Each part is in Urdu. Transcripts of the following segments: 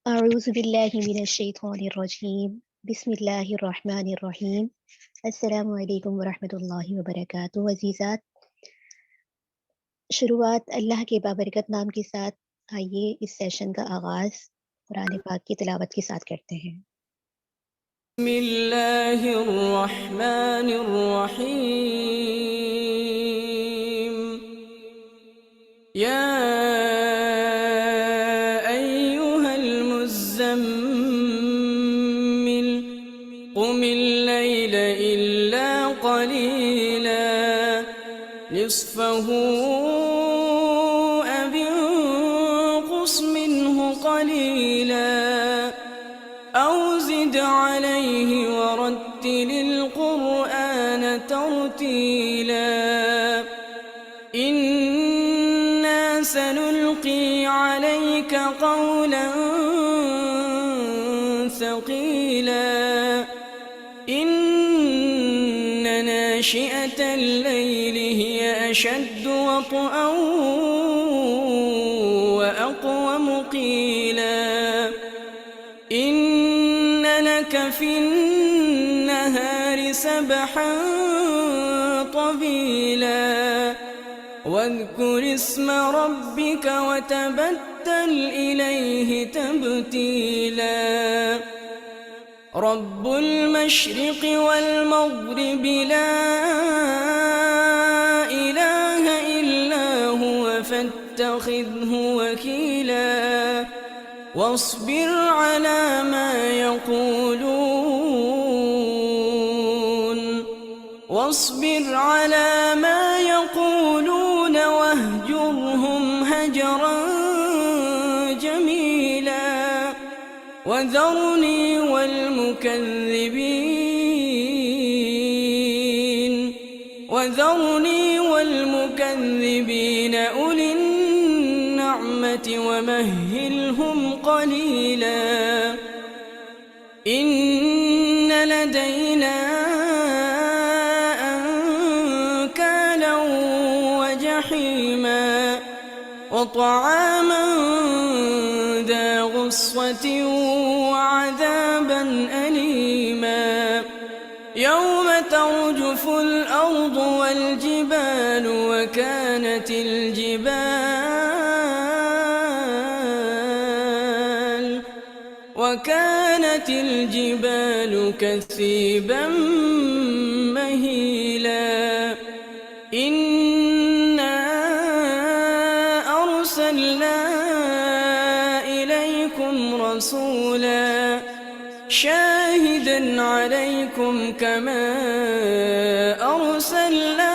اعوذ باللہ من الشیطان الرجیم بسم اللہ الرحمن الرحیم السلام علیکم ورحمۃ اللہ وبرکاتہ۔ عزیزات، شروعات اللہ کے بابرکت نام کے ساتھ آئیے اس سیشن کا آغاز قرآن پاک کی تلاوت کے ساتھ کرتے ہیں۔ بسم اللہ الرحمن الرحیم یا ایہا المزمل قم اللیل الا قلیلا نصفہ او انقص منہ قلیلا أو زد عليه ورتل القرآن ترتيلا إنا سنلقي عليك قولا ثقيلا إن ناشئة الليل هي أشد وطئا وأقوم قيلا إن لك في النهار سبحا طويلا واذكر اسم ربك وتبتل إليه تبتيلا رب المشرق والمغرب لا إله إلا هو فاتخذه وكيلا واصبر على ما يقولون واهجرهم هجرا جميلا وذرني والمكذبين أولي النعمة ومهلهم قليلا إن لدينا أنكالا وجحيما وطعاما ذا غصة وعذابا أليما يوم ترجف الأرض والجبال وكانت الجبال كثيبا مهيلا إنا أرسلنا إليكم رسولا شاهدا عليكم كما أرسلنا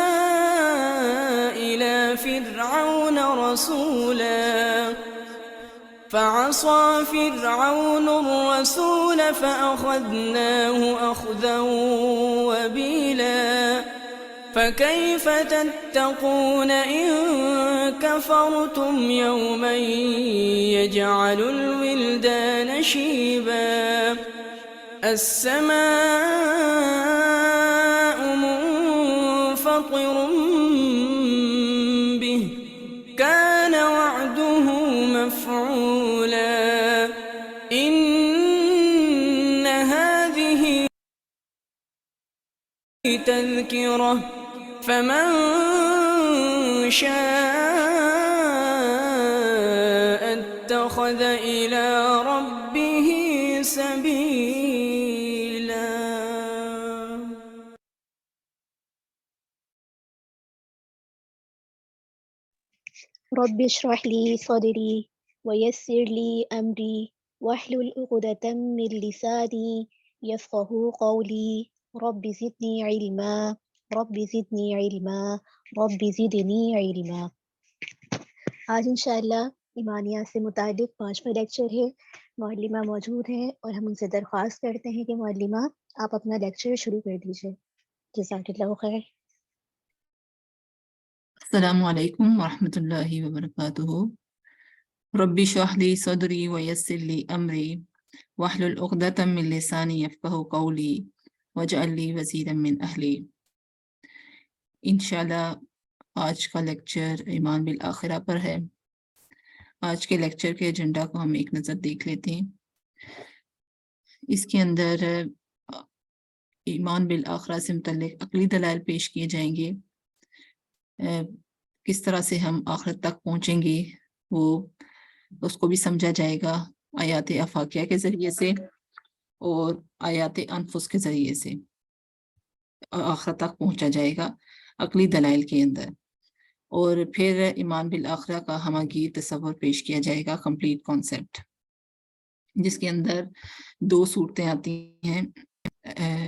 إلى فرعون رسولا فعصى فرعون الرسول فأخذناه أخذا وبيلا فكيف تتقون إن كفرتم يوما يجعل الولدان شيبا السماء منفطر به كان وعده مفعولا إن هذه تذكرة فمن شاء اتخذ إلى ربه سبيلا۔ رب اشرح لي صدري ويسر لي أمري واحلل عقدة من لساني يفقهوا قولي رب زدني علما رب زدنی علما رب زدنی علما۔ آج انشاءاللہ ایمانیات سے متعلق 5واں لیکچر ہے۔ معلمہ موجود ہیں اور ہم ان سے درخواست کرتے ہیں کہ معلمہ آپ اپنا لیکچر شروع کر دیجیے۔ جزاک اللہ خیر۔ السلام علیکم ورحمۃ اللہ وبرکاتہ۔ رب اشرح لی صدری ویسر لی امری واحلل عقدۃ من لسانی یفقہوا قولی واجعل لی وزیرا من اہلی۔ انشاءاللہ آج کا لیکچر ایمان بالآخرہ پر ہے۔ آج کے لیکچر کے ایجنڈا کو ہم ایک نظر دیکھ لیتے ہیں۔ اس کے اندر ایمان بالآخرہ سے متعلق عقلی دلائل پیش کیے جائیں گے، کس طرح سے ہم آخرت تک پہنچیں گے وہ اس کو بھی سمجھا جائے گا آیات افاقیہ کے ذریعے سے اور آیات انفس کے ذریعے سے آخرت تک پہنچا جائے گا عقلی دلائل کے اندر. اور پھر ایمان بالآخرہ کا ہماگیر تصور پیش کیا جائے گا، کمپلیٹ کانسیپٹ، جس کے اندر 2 صورتیں آتی ہیں،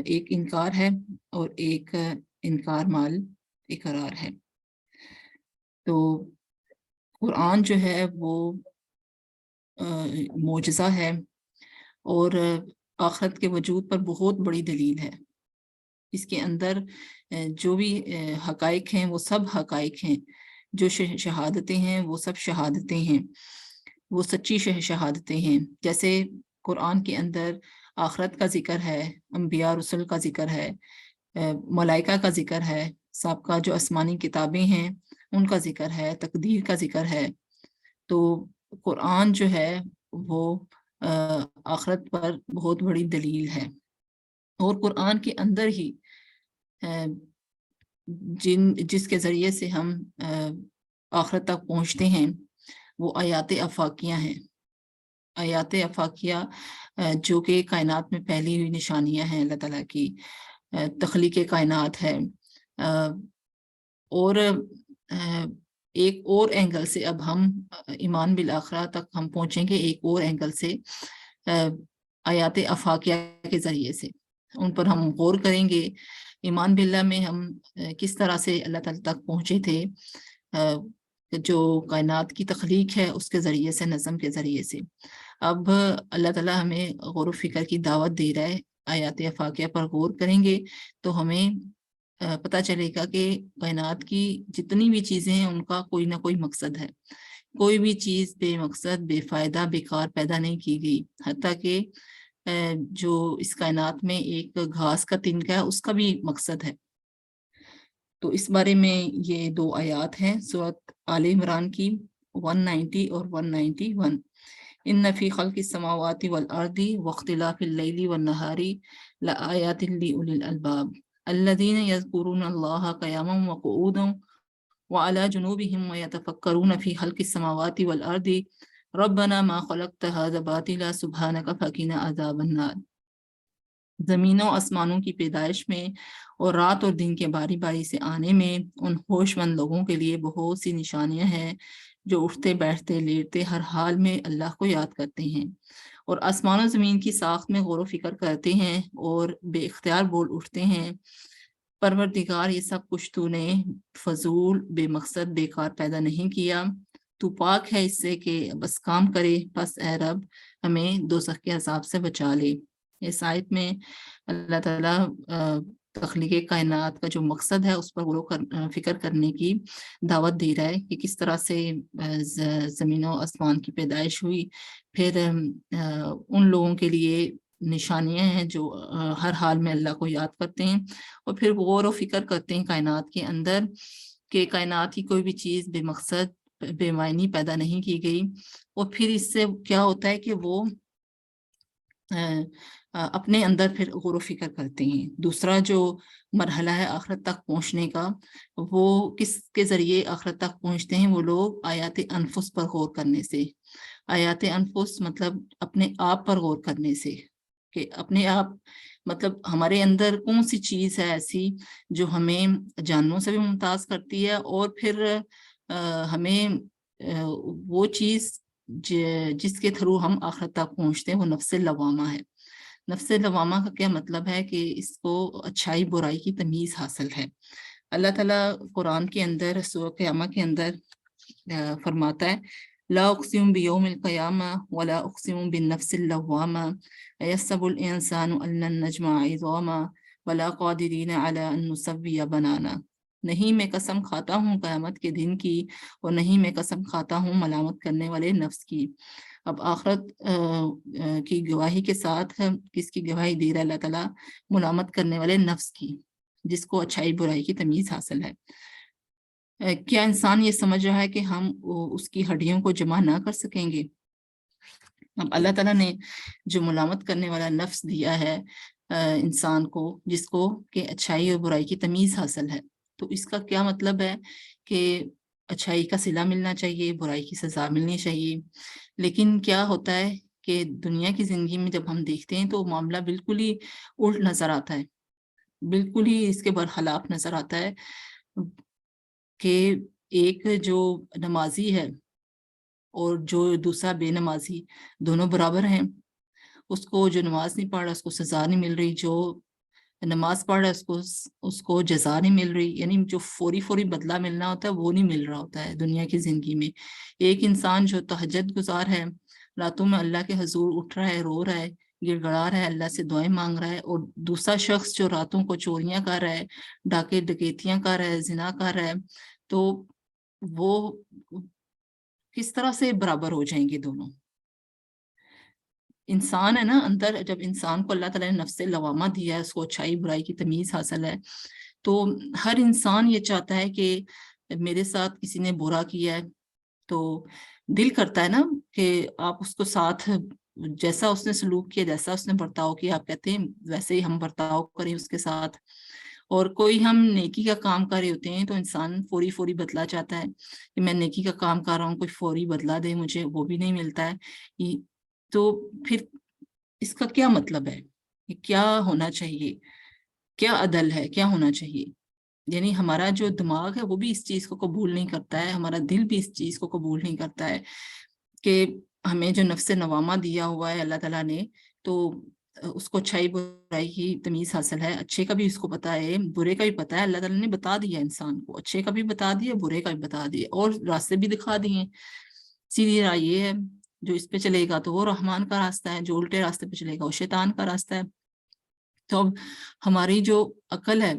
ایک انکار ہے اور ایک انکار مال اقرار ہے. تو قرآن جو ہے وہ معجزہ ہے اور آخرت کے وجود پر بہت بڑی دلیل ہے. اس کے اندر جو بھی حقائق ہیں وہ سب حقائق ہیں، جو شہادتیں ہیں وہ سب شہادتیں ہیں، وہ سچی شہادتیں ہیں. جیسے قرآن کے اندر آخرت کا ذکر ہے، انبیاء رسول کا ذکر ہے، ملائکہ کا ذکر ہے، سابقہ جو آسمانی کتابیں ہیں ان کا ذکر ہے، تقدیر کا ذکر ہے. تو قرآن جو ہے وہ آخرت پر بہت بڑی دلیل ہے. اور قرآن کے اندر ہی جس کے ذریعے سے ہم آخرت تک پہنچتے ہیں وہ آیات افاقیہ ہیں. آیات افاقیہ جو کہ کائنات میں پھیلی ہوئی نشانیاں ہیں اللہ تعالیٰ کی، تخلیق کائنات ہے. اور ایک اور اینگل سے اب ہم ایمان بالآخرہ تک ہم پہنچیں گے، ایک اور اینگل سے آیات افاقیہ کے ذریعے سے ان پر ہم غور کریں گے. ایمان باللہ میں ہم کس طرح سے اللہ تعالیٰ تک پہنچے تھے، جو کائنات کی تخلیق ہے اس کے ذریعے سے، نظم کے ذریعے سے. اب اللہ تعالیٰ ہمیں غور و فکر کی دعوت دے رہا ہے. آیات افاقیہ پر غور کریں گے تو ہمیں پتہ چلے گا کہ کائنات کی جتنی بھی چیزیں ہیں ان کا کوئی نہ کوئی مقصد ہے. کوئی بھی چیز بے مقصد، بے فائدہ، بیکار پیدا نہیں کی گئی. حتیٰ کہ جو اس کائنات میں ایک گھاس کا تنکا ہے اس کا بھی مقصد ہے. تو اس بارے میں یہ 2 آیات ہیں سورۃ آل عمران کی 190 اور 191. ان فی خلق السماوات والارض واختلاف اللیل والنہار لآیات لأولی الالباب الذین یذکرون اللہ قیاما وقعودا وعلی جنوبہم ویتفکرون فی خلق السماوات والارض ربنا ما خلقت هذا باطلا سبحانک فقنا عذاب النار. زمینوں آسمانوں کی پیدائش میں اور رات اور دن کے باری باری سے آنے میں ان ہوش مند لوگوں کے لیے بہت سی نشانیاں ہیں جو اٹھتے بیٹھتے لیٹتے ہر حال میں اللہ کو یاد کرتے ہیں اور آسمان و زمین کی ساخت میں غور و فکر کرتے ہیں اور بے اختیار بول اٹھتے ہیں، پروردگار یہ سب کچھ تو نے فضول، بے مقصد، بیکار پیدا نہیں کیا. تو پاک ہے اس سے کہ بس کام کرے. بس اے رب ہمیں دوزخ کے عذاب سے بچا لے. اس آیت میں اللہ تعالیٰ تخلیق کائنات کا جو مقصد ہے اس پر غور و فکر کرنے کی دعوت دے رہا ہے کہ کس طرح سے زمین و آسمان کی پیدائش ہوئی. پھر ان لوگوں کے لیے نشانیاں ہیں جو ہر حال میں اللہ کو یاد کرتے ہیں اور پھر غور و فکر کرتے ہیں کائنات کے اندر کہ کائنات کی کوئی بھی چیز بے مقصد، بے معنی پیدا نہیں کی گئی. اور پھر اس سے کیا ہوتا ہے کہ وہ اپنے اندر پھر غور و فکر کرتے ہیں. دوسرا جو مرحلہ ہے آخرت تک پہنچنے کا، وہ کس کے ذریعے آخرت تک پہنچتے ہیں؟ وہ لوگ آیات انفس پر غور کرنے سے. آیات انفس مطلب اپنے آپ پر غور کرنے سے، کہ اپنے آپ مطلب ہمارے اندر کون سی چیز ہے ایسی جو ہمیں جانوروں سے بھی ممتاز کرتی ہے اور پھر ہمیں وہ چیز جس کے تھرو ہم آخرت تک پہنچتے ہیں وہ نفس لوامہ ہے. نفس لوامہ کا کیا مطلب ہے؟ کہ اس کو اچھائی برائی کی تمیز حاصل ہے. اللہ تعالیٰ قرآن کے اندر سورہ قیامہ کے اندر فرماتا ہے لا اقسم بیوم القیامہ ولا اقسم بالنفس اللوامہ ایحسب الانسان ان لن نجمع عظامہ ولا قادرین علی ان نسوی بنانا. نہیں میں قسم کھاتا ہوں قیامت کے دن کی اور نہیں میں قسم کھاتا ہوں ملامت کرنے والے نفس کی. اب آخرت کی گواہی کے ساتھ کس کی گواہی دے رہا ہے اللہ تعالیٰ؟ ملامت کرنے والے نفس کی، جس کو اچھائی برائی کی تمیز حاصل ہے. کیا انسان یہ سمجھ رہا ہے کہ ہم اس کی ہڈیوں کو جمع نہ کر سکیں گے؟ اب اللہ تعالیٰ نے جو ملامت کرنے والا نفس دیا ہے انسان کو، جس کو کہ اچھائی اور برائی کی تمیز حاصل ہے، تو اس کا کیا مطلب ہے کہ اچھائی کا صلہ ملنا چاہیے، برائی کی سزا ملنی چاہیے. لیکن کیا ہوتا ہے کہ دنیا کی زندگی میں جب ہم دیکھتے ہیں تو معاملہ بالکل ہی الٹ نظر آتا ہے، بالکل ہی اس کے برخلاف نظر آتا ہے کہ ایک جو نمازی ہے اور جو دوسرا بے نمازی، دونوں برابر ہیں. اس کو جو نماز نہیں پڑھ رہا اس کو سزا نہیں مل رہی، جو نماز پڑھ رہا ہے اس کو جزا نہیں مل رہی. یعنی جو فوری بدلہ ملنا ہوتا ہے وہ نہیں مل رہا ہوتا ہے دنیا کی زندگی میں. ایک انسان جو تہجد گزار ہے، راتوں میں اللہ کے حضور اٹھ رہا ہے، رو رہا ہے، گڑ گڑا رہا ہے، اللہ سے دعائیں مانگ رہا ہے، اور دوسرا شخص جو راتوں کو چوریاں کر رہا ہے، ڈاکے ڈکیتیاں کر رہا ہے، زنا کر رہا ہے، تو وہ کس طرح سے برابر ہو جائیں گے دونوں؟ انسان ہے نا، اندر جب انسان کو اللہ تعالیٰ نے نفس لوامہ دیا ہے، اس کو اچھائی برائی کی تمیز حاصل ہے، تو ہر انسان یہ چاہتا ہے کہ میرے ساتھ کسی نے برا کیا ہے تو دل کرتا ہے نا کہ آپ اس کو ساتھ جیسا اس نے سلوک کیا، جیسا اس نے برتاؤ کیا، آپ کہتے ہیں ویسے ہی ہم برتاؤ کریں اس کے ساتھ. اور کوئی ہم نیکی کا کام کر رہے ہوتے ہیں تو انسان فوری بدلا چاہتا ہے کہ میں نیکی کا کام کر رہا ہوں، کوئی فوری بدلا دے مجھے، وہ بھی نہیں ملتا ہے. تو پھر اس کا کیا مطلب ہے؟ کیا ہونا چاہیے؟ کیا عدل ہے؟ کیا ہونا چاہیے؟ یعنی ہمارا جو دماغ ہے وہ بھی اس چیز کو قبول نہیں کرتا ہے، ہمارا دل بھی اس چیز کو قبول نہیں کرتا ہے کہ ہمیں جو نفس نوامہ دیا ہوا ہے اللہ تعالیٰ نے، تو اس کو اچھائی برائی کی تمیز حاصل ہے. اچھے کا بھی اس کو پتا ہے، برے کا بھی پتا ہے. اللہ تعالیٰ نے بتا دیا انسان کو، اچھے کا بھی بتا دیا، برے کا بھی بتا دیا، اور راستے بھی دکھا دیے. سیدھی راہ یہ ہے، جو اس پہ چلے گا تو وہ رحمان کا راستہ ہے، جو الٹے راستے پہ چلے گا وہ شیطان کا راستہ ہے. تو اب ہماری جو عقل ہے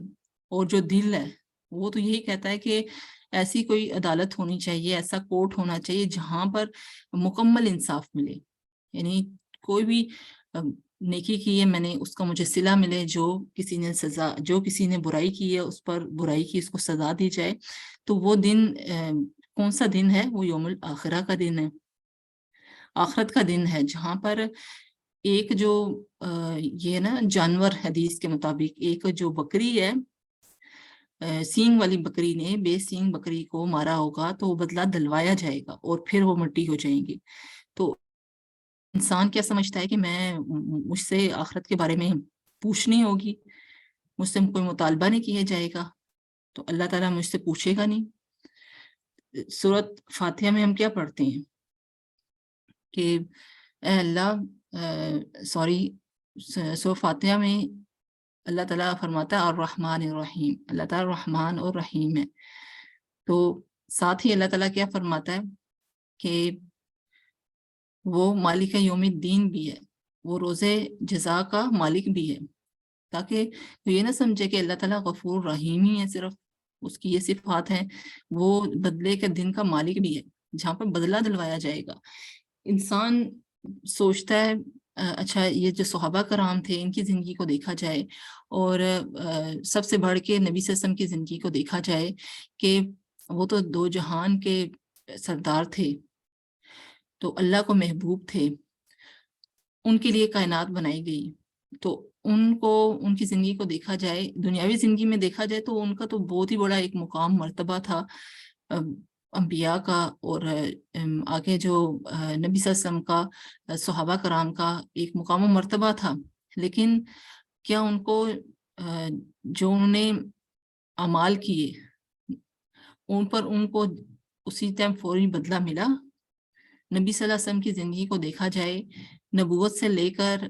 اور جو دل ہے وہ تو یہی کہتا ہے کہ ایسی کوئی عدالت ہونی چاہیے، ایسا کورٹ ہونا چاہیے جہاں پر مکمل انصاف ملے. یعنی کوئی بھی نیکی کی ہے میں نے، اس کا مجھے صلہ ملے، جو کسی نے برائی کی ہے اس پر برائی کی اس کو سزا دی جائے. تو وہ دن کون سا دن ہے؟ وہ یوم الآخرہ کا دن ہے، آخرت کا دن ہے، جہاں پر ایک جو یہ نا جانور، حدیث کے مطابق ایک جو بکری ہے، سینگ والی بکری نے بے سینگ بکری کو مارا ہوگا تو وہ بدلہ دلوایا جائے گا اور پھر وہ مٹی ہو جائیں گی. تو انسان کیا سمجھتا ہے کہ مجھ سے آخرت کے بارے میں پوچھنی ہوگی، مجھ سے کوئی مطالبہ نہیں کیا جائے گا، تو اللہ تعالیٰ مجھ سے پوچھے گا نہیں. سورۃ فاتحہ میں ہم کیا پڑھتے ہیں کہ اے اللہ سورۃ فاتحہ میں اللہ تعالیٰ فرماتا ہے الرحمن الرحیم، اللہ تعالیٰ رحمان اور رحیم ہے. تو ساتھ ہی اللہ تعالیٰ کیا فرماتا ہے کہ وہ مالک یوم الدین بھی ہے، وہ روز جزا کا مالک بھی ہے. تاکہ یہ نہ سمجھے کہ اللہ تعالیٰ غفور رحیم ہی ہے، صرف اس کی یہ صفات ہیں، وہ بدلے کے دن کا مالک بھی ہے جہاں پر بدلہ دلوایا جائے گا. انسان سوچتا ہے اچھا یہ جو صحابہ کرام تھے ان کی زندگی کو دیکھا جائے، اور سب سے بڑھ کے نبی صلی اللہ علیہ وسلم کی زندگی کو دیکھا جائے کہ وہ تو دو جہان کے سردار تھے، تو اللہ کو محبوب تھے، ان کے لیے کائنات بنائی گئی. تو ان کی زندگی کو دیکھا جائے، دنیاوی زندگی میں دیکھا جائے تو ان کا تو بہت ہی بڑا ایک مقام مرتبہ تھا انبیاء کا، اور آگے جو نبی صلی اللہ علیہ وسلم کا، صحابہ کرام کا ایک مقام و مرتبہ تھا. لیکن کیا ان کو جو انہوں نے اعمال کیے ان کو اسی ٹائم فوری بدلہ ملا؟ نبی صلی اللہ علیہ وسلم کی زندگی کو دیکھا جائے، نبوت سے لے کر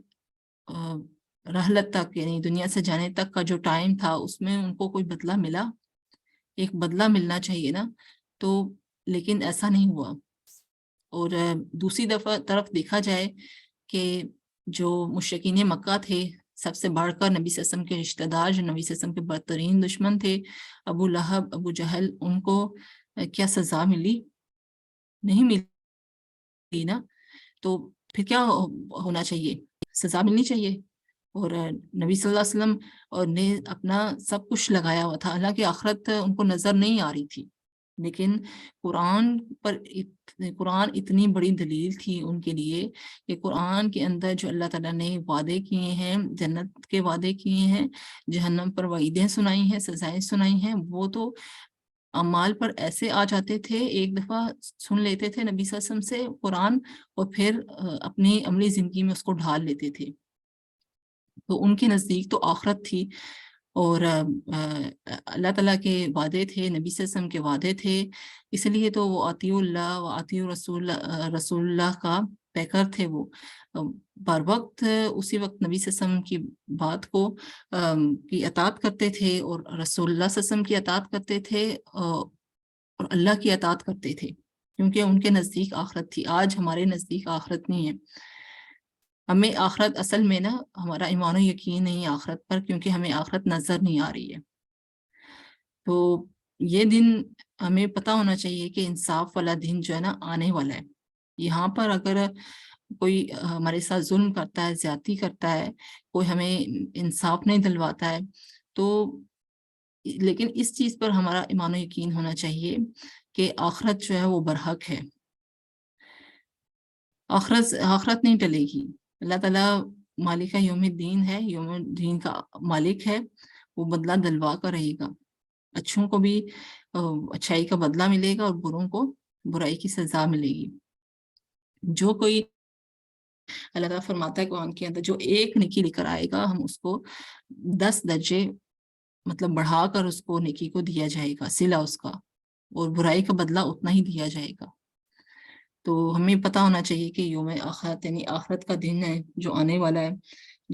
رحلت تک، یعنی دنیا سے جانے تک کا جو ٹائم تھا، اس میں ان کو کوئی بدلہ ملا؟ ایک بدلہ ملنا چاہیے نا. تو لیکن ایسا نہیں ہوا. اور دوسری طرف دیکھا جائے کہ جو مشرکین مکہ تھے، سب سے بڑھ کر نبی صلی اللہ علیہ وسلم کے رشتہ دار، جو نبی صلی اللہ علیہ وسلم کے بدترین دشمن تھے، ابو لہب، ابو جہل، ان کو کیا سزا ملی؟ نہیں ملی نا. تو پھر کیا ہونا چاہیے؟ سزا ملنی چاہیے. اور نبی صلی اللہ علیہ وسلم اور نے اپنا سب کچھ لگایا ہوا تھا، حالانکہ آخرت ان کو نظر نہیں آ رہی تھی. لیکن قرآن قرآن اتنی بڑی دلیل تھی ان کے لیے کہ قرآن کے اندر جو اللہ تعالیٰ نے وعدے کیے ہیں، جنت کے وعدے کیے ہیں، جہنم پر وعیدیں سنائی ہیں، سزائیں سنائی ہیں، وہ تو اعمال پر ایسے آ جاتے تھے، ایک دفعہ سن لیتے تھے نبی صلی اللہ علیہ وسلم سے قرآن، اور پھر اپنی عملی زندگی میں اس کو ڈھال لیتے تھے۔ تو ان کے نزدیک تو آخرت تھی، اور اللہ تعالیٰ کے وعدے تھے، نبی صلی اللہ علیہ وسلم کے وعدے تھے، اس لیے تو وہ اطیعوا اللہ و اطیعوا رسول اللہ کا پیکر تھے۔ وہ بر وقت اسی وقت نبی صلی اللہ علیہ وسلم کی بات کو کی اطاعت کرتے تھے، اور رسول اللہ صلی اللہ علیہ وسلم کی اطاعت کرتے تھے، اور اللہ کی اطاعت کرتے تھے، کیونکہ ان کے نزدیک آخرت تھی۔ آج ہمارے نزدیک آخرت نہیں ہے۔ ہمیں آخرت اصل میں نا ہمارا ایمان و یقین نہیں ہے آخرت پر، کیونکہ ہمیں آخرت نظر نہیں آ رہی ہے۔ تو یہ دن ہمیں پتہ ہونا چاہیے کہ انصاف والا دن جو ہے نا آنے والا ہے۔ یہاں پر اگر کوئی ہمارے ساتھ ظلم کرتا ہے، زیادتی کرتا ہے، کوئی ہمیں انصاف نہیں دلواتا ہے، تو لیکن اس چیز پر ہمارا ایمان و یقین ہونا چاہیے کہ آخرت جو ہے وہ برحق ہے۔ آخرت نہیں ٹلے گی۔ اللہ تعالیٰ مالک یوم الدین ہے، یوم الدین کا مالک ہے، وہ بدلہ دلوا کر رہے گا۔ اچھوں کو بھی اچھائی کا بدلہ ملے گا، اور بروں کو برائی کی سزا ملے گی۔ جو کوئی اللہ تعالیٰ فرماتا ہے قرآن کے اندر، جو ایک نیکی لے کر آئے گا، ہم اس کو 10 درجے مطلب بڑھا کر اس کو نیکی کو دیا جائے گا، صلہ اس کا، اور برائی کا بدلہ اتنا ہی دیا جائے گا۔ تو ہمیں پتہ ہونا چاہیے کہ یوم آخرت یعنی آخرت کا دن ہے جو آنے والا ہے،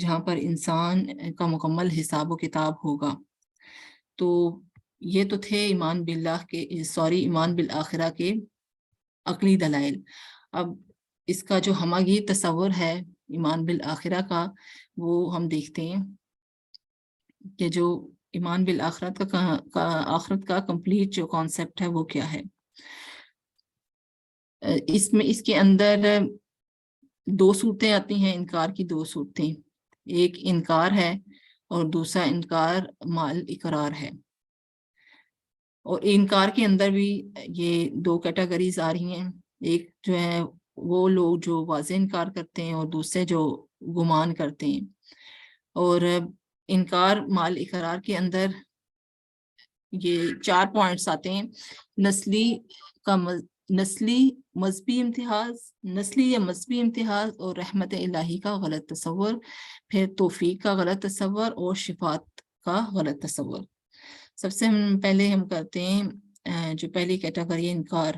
جہاں پر انسان کا مکمل حساب و کتاب ہوگا۔ تو یہ تو تھے ایمان بالآخرہ کے عقلی دلائل۔ اب اس کا جو ہماگیر تصور ہے ایمان بالآخرہ کا، وہ ہم دیکھتے ہیں کہ جو ایمان بالآخرت کا آخرت کا کمپلیٹ جو کانسیپٹ ہے وہ کیا ہے۔ اس کے اندر 2 صورتیں آتی ہیں، انکار کی 2 صورتیں، ایک انکار ہے اور دوسرا انکار مال اقرار ہے۔ اور انکار کے اندر بھی یہ 2 کیٹیگریز آ رہی ہیں، ایک جو ہے وہ لوگ جو واضح انکار کرتے ہیں، اور دوسرے جو گمان کرتے ہیں۔ اور انکار مال اقرار کے اندر یہ 4 پوائنٹس آتے ہیں: نسلی یا مذہبی امتیاز، اور رحمت الہی کا غلط تصور، پھر توفیق کا غلط تصور، اور شفاعت کا غلط تصور۔ سب سے پہلے ہم کرتے ہیں جو پہلی کیٹیگری انکار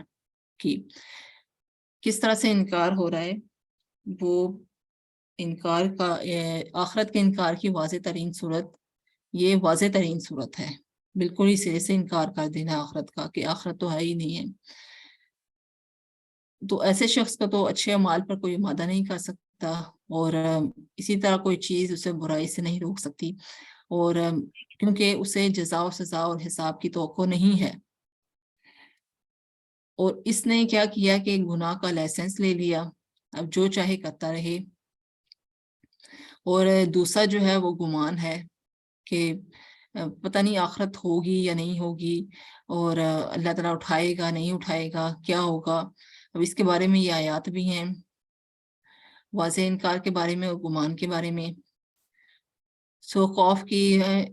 کی، کس طرح سے انکار ہو رہا ہے۔ وہ انکار کا آخرت کے انکار کی واضح ترین صورت، یہ واضح ترین صورت ہے، بالکل ہی سرے سے انکار کر دینا آخرت کا، کہ آخرت تو ہے ہی نہیں ہے۔ تو ایسے شخص کا تو اچھے اعمال پر کوئی مادہ نہیں کر سکتا، اور اسی طرح کوئی چیز اسے برائی سے نہیں روک سکتی، اور کیونکہ اسے جزا و سزا اور حساب کی توقع نہیں ہے۔ اور اس نے کیا کیا کہ گناہ کا لائسنس لے لیا، اب جو چاہے کرتا رہے۔ اور دوسرا جو ہے وہ گمان ہے کہ پتہ نہیں آخرت ہوگی یا نہیں ہوگی، اور اللہ تعالیٰ اٹھائے گا نہیں اٹھائے گا، کیا ہوگا۔ اب اس کے بارے میں یہ آیات بھی ہیں، واضح انکار کے بارے میں اور گمان کے بارے میں۔ خوف کی ہے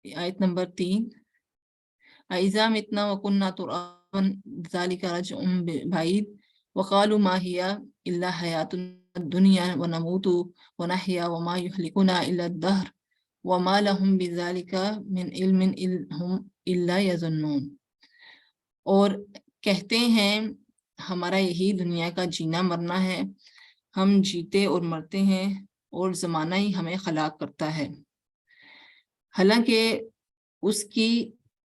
آیت نمبر 3، اِذَا مِتْنَا وَكُنَّا تُرَابًا ذَلِكَ رَجْعٌ بَعِيدٌ وَقَالُوا مَا هِيَ إِلَّا حَيَاتُنَا الدُّنْيَا وَنَمُوتُ وَنَحْيَا وَمَا يُهْلِكُنَا إِلَّا الدَّهْرُ وَمَا لَهُم بِذَلِكَ مِنْ عِلْمٍ هُمْ إِلَّا يَظُنُّونَ۔ اور کہتے ہیں ہمارا یہی دنیا کا جینا مرنا ہے، ہم جیتے اور مرتے ہیں، اور زمانہ ہی ہمیں خلاق کرتا ہے، حالانکہ اس کی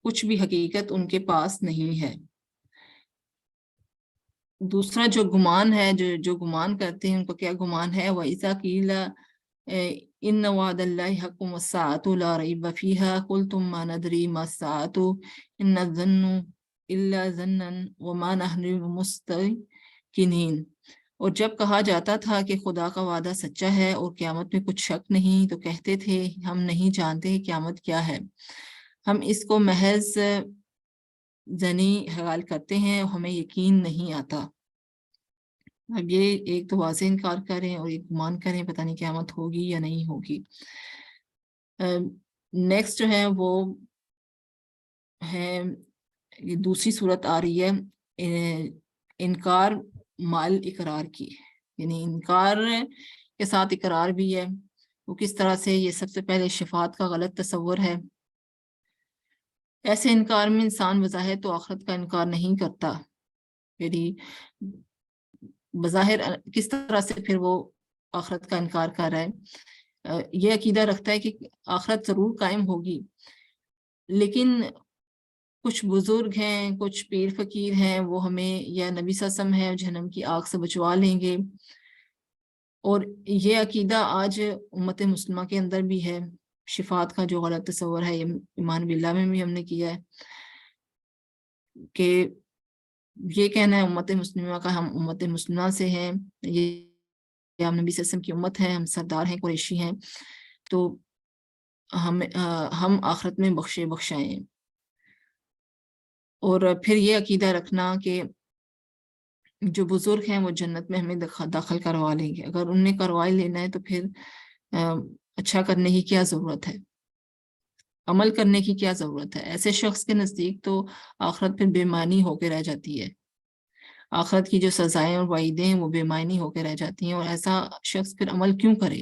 کچھ بھی حقیقت ان کے پاس نہیں ہے۔ دوسرا جو گمان ہے، جو گمان کرتے ہیں ان کو کیا گمان ہے، وَإِذَا قِيلَ إِنَّ وَعْدَ اللَّهِ حَقٌّ وَالسَّاعَةُ لَا رَيْبَ فِيهَا قُلْتُم مَّا نَدْرِي مَا السَّاعَةُ إِنَّ الظَّنَّ إِلَّا ظَنًّا وَمَا نَحْنُ بِمُسْتَيْقِنِينَ۔ اور جب کہا جاتا تھا کہ خدا کا وعدہ سچا ہے اور قیامت میں کچھ شک نہیں، تو کہتے تھے ہم نہیں جانتے قیامت کیا ہے، ہم اس کو محض ذہنی خیال کرتے ہیں اور ہمیں یقین نہیں آتا۔ اب یہ ایک تو واضح انکار کریں اور ایک گمان کریں پتہ نہیں قیامت ہوگی یا نہیں ہوگی۔ نیکسٹ جو ہے وہ ہے، یہ دوسری صورت آ رہی ہے انکار مال اقرار کی، یعنی انکار کے ساتھ اقرار بھی ہے۔ وہ کس طرح سے؟ یہ سب سے پہلے شفاعت کا غلط تصور ہے۔ ایسے انکار میں انسان بظاہر تو آخرت کا انکار نہیں کرتا، یعنی بظاہر کس طرح سے پھر وہ آخرت کا انکار کر رہا ہے؟ یہ عقیدہ رکھتا ہے کہ آخرت ضرور قائم ہوگی، لیکن کچھ بزرگ ہیں، کچھ پیر فقیر ہیں، وہ ہمیں یا نبی صلی اللہ علیہ وسلم ہے جہنم کی آگ سے بچوا لیں گے۔ اور یہ عقیدہ آج امت مسلمہ کے اندر بھی ہے۔ شفاعت کا جو غلط تصور ہے یہ ایمان باللہ میں بھی ہم نے کیا ہے کہ یہ کہنا ہے امت مسلمہ کا، ہم امت مسلمہ سے ہیں، یہ ہم نبی صلی اللہ علیہ وسلم کی امت ہے، ہم سردار ہیں، قریشی ہیں، تو ہم آخرت میں بخشائے ہیں۔ اور پھر یہ عقیدہ رکھنا کہ جو بزرگ ہیں وہ جنت میں ہمیں داخل کروا لیں گے، اگر ان نے کروا لینا ہے تو پھر اچھا کرنے کی کیا ضرورت ہے، عمل کرنے کی کیا ضرورت ہے؟ ایسے شخص کے نزدیک تو آخرت پھر بے معنی ہو کے رہ جاتی ہے، آخرت کی جو سزائیں اور وعیدیں ہیں وہ بے معنی ہو کے رہ جاتی ہیں۔ اور ایسا شخص پھر عمل کیوں کرے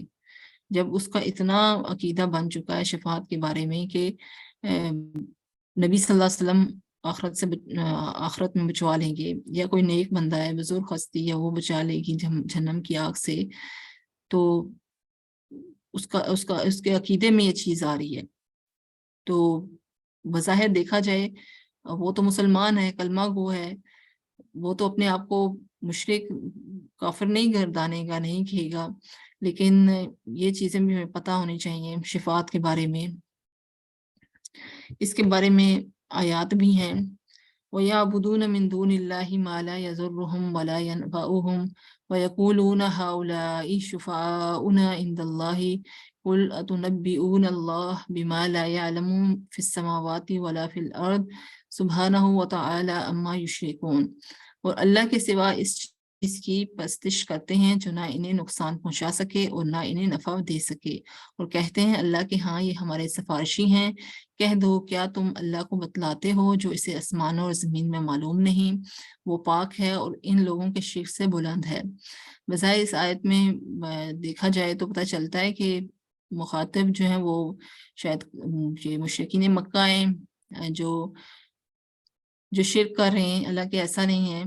جب اس کا اتنا عقیدہ بن چکا ہے شفاعت کے بارے میں کہ نبی صلی اللہ علیہ وسلم آخرت میں بچوا لیں گے، یا کوئی نیک بندہ ہے، بزرگ ہستی ہے، وہ بچا لے گی جہنم کی آگ سے، تو اس کے عقیدے میں یہ چیز آ رہی ہے۔ تو بظاہر دیکھا جائے وہ تو مسلمان ہے، کلمہ گو ہے، وہ تو اپنے آپ کو مشرک کافر نہیں گردانے گا، نہیں کہے گا، لیکن یہ چیزیں بھی ہمیں پتہ ہونی چاہیے شفاعت کے بارے میں۔ اس کے بارے میں آیات بھی ہیں، وَيَعْبُدُونَ مِن دُونِ اللَّهِ مَا لَا يَضُرُّهُمْ وَلَا يَنْفَعُهُمْ وَيَقُولُونَ هَؤُلَاءِ شُفَعَاؤُنَا عِندَ اللَّهِ قُلْ أَتُنَبِّئُونَ اللَّهَ بِمَا لَا يَعْلَمُ فِي السَّمَاوَاتِ وَلَا فِي الْأَرْضِ سُبْحَانَهُ وَتَعَالَى عَمَّا يُشْرِكُونَ۔ اور اللہ کے سوا اس کی پرستش کرتے ہیں جو نہ انہیں نقصان پہنچا سکے اور نہ انہیں نفع دے سکے، اور کہتے ہیں اللہ کے ہاں یہ ہمارے سفارشی ہیں۔ کہہ دو کیا تم اللہ کو بتلاتے ہو جو اسے آسمانوں اور زمین میں معلوم نہیں؟ وہ پاک ہے اور ان لوگوں کے شرک سے بلند ہے۔ بظاہر اس آیت میں دیکھا جائے تو پتہ چلتا ہے کہ مخاطب جو ہیں وہ شاید مشرکین مکہ ہیں جو شرک کر رہے ہیں، اللہ کے ایسا نہیں ہے۔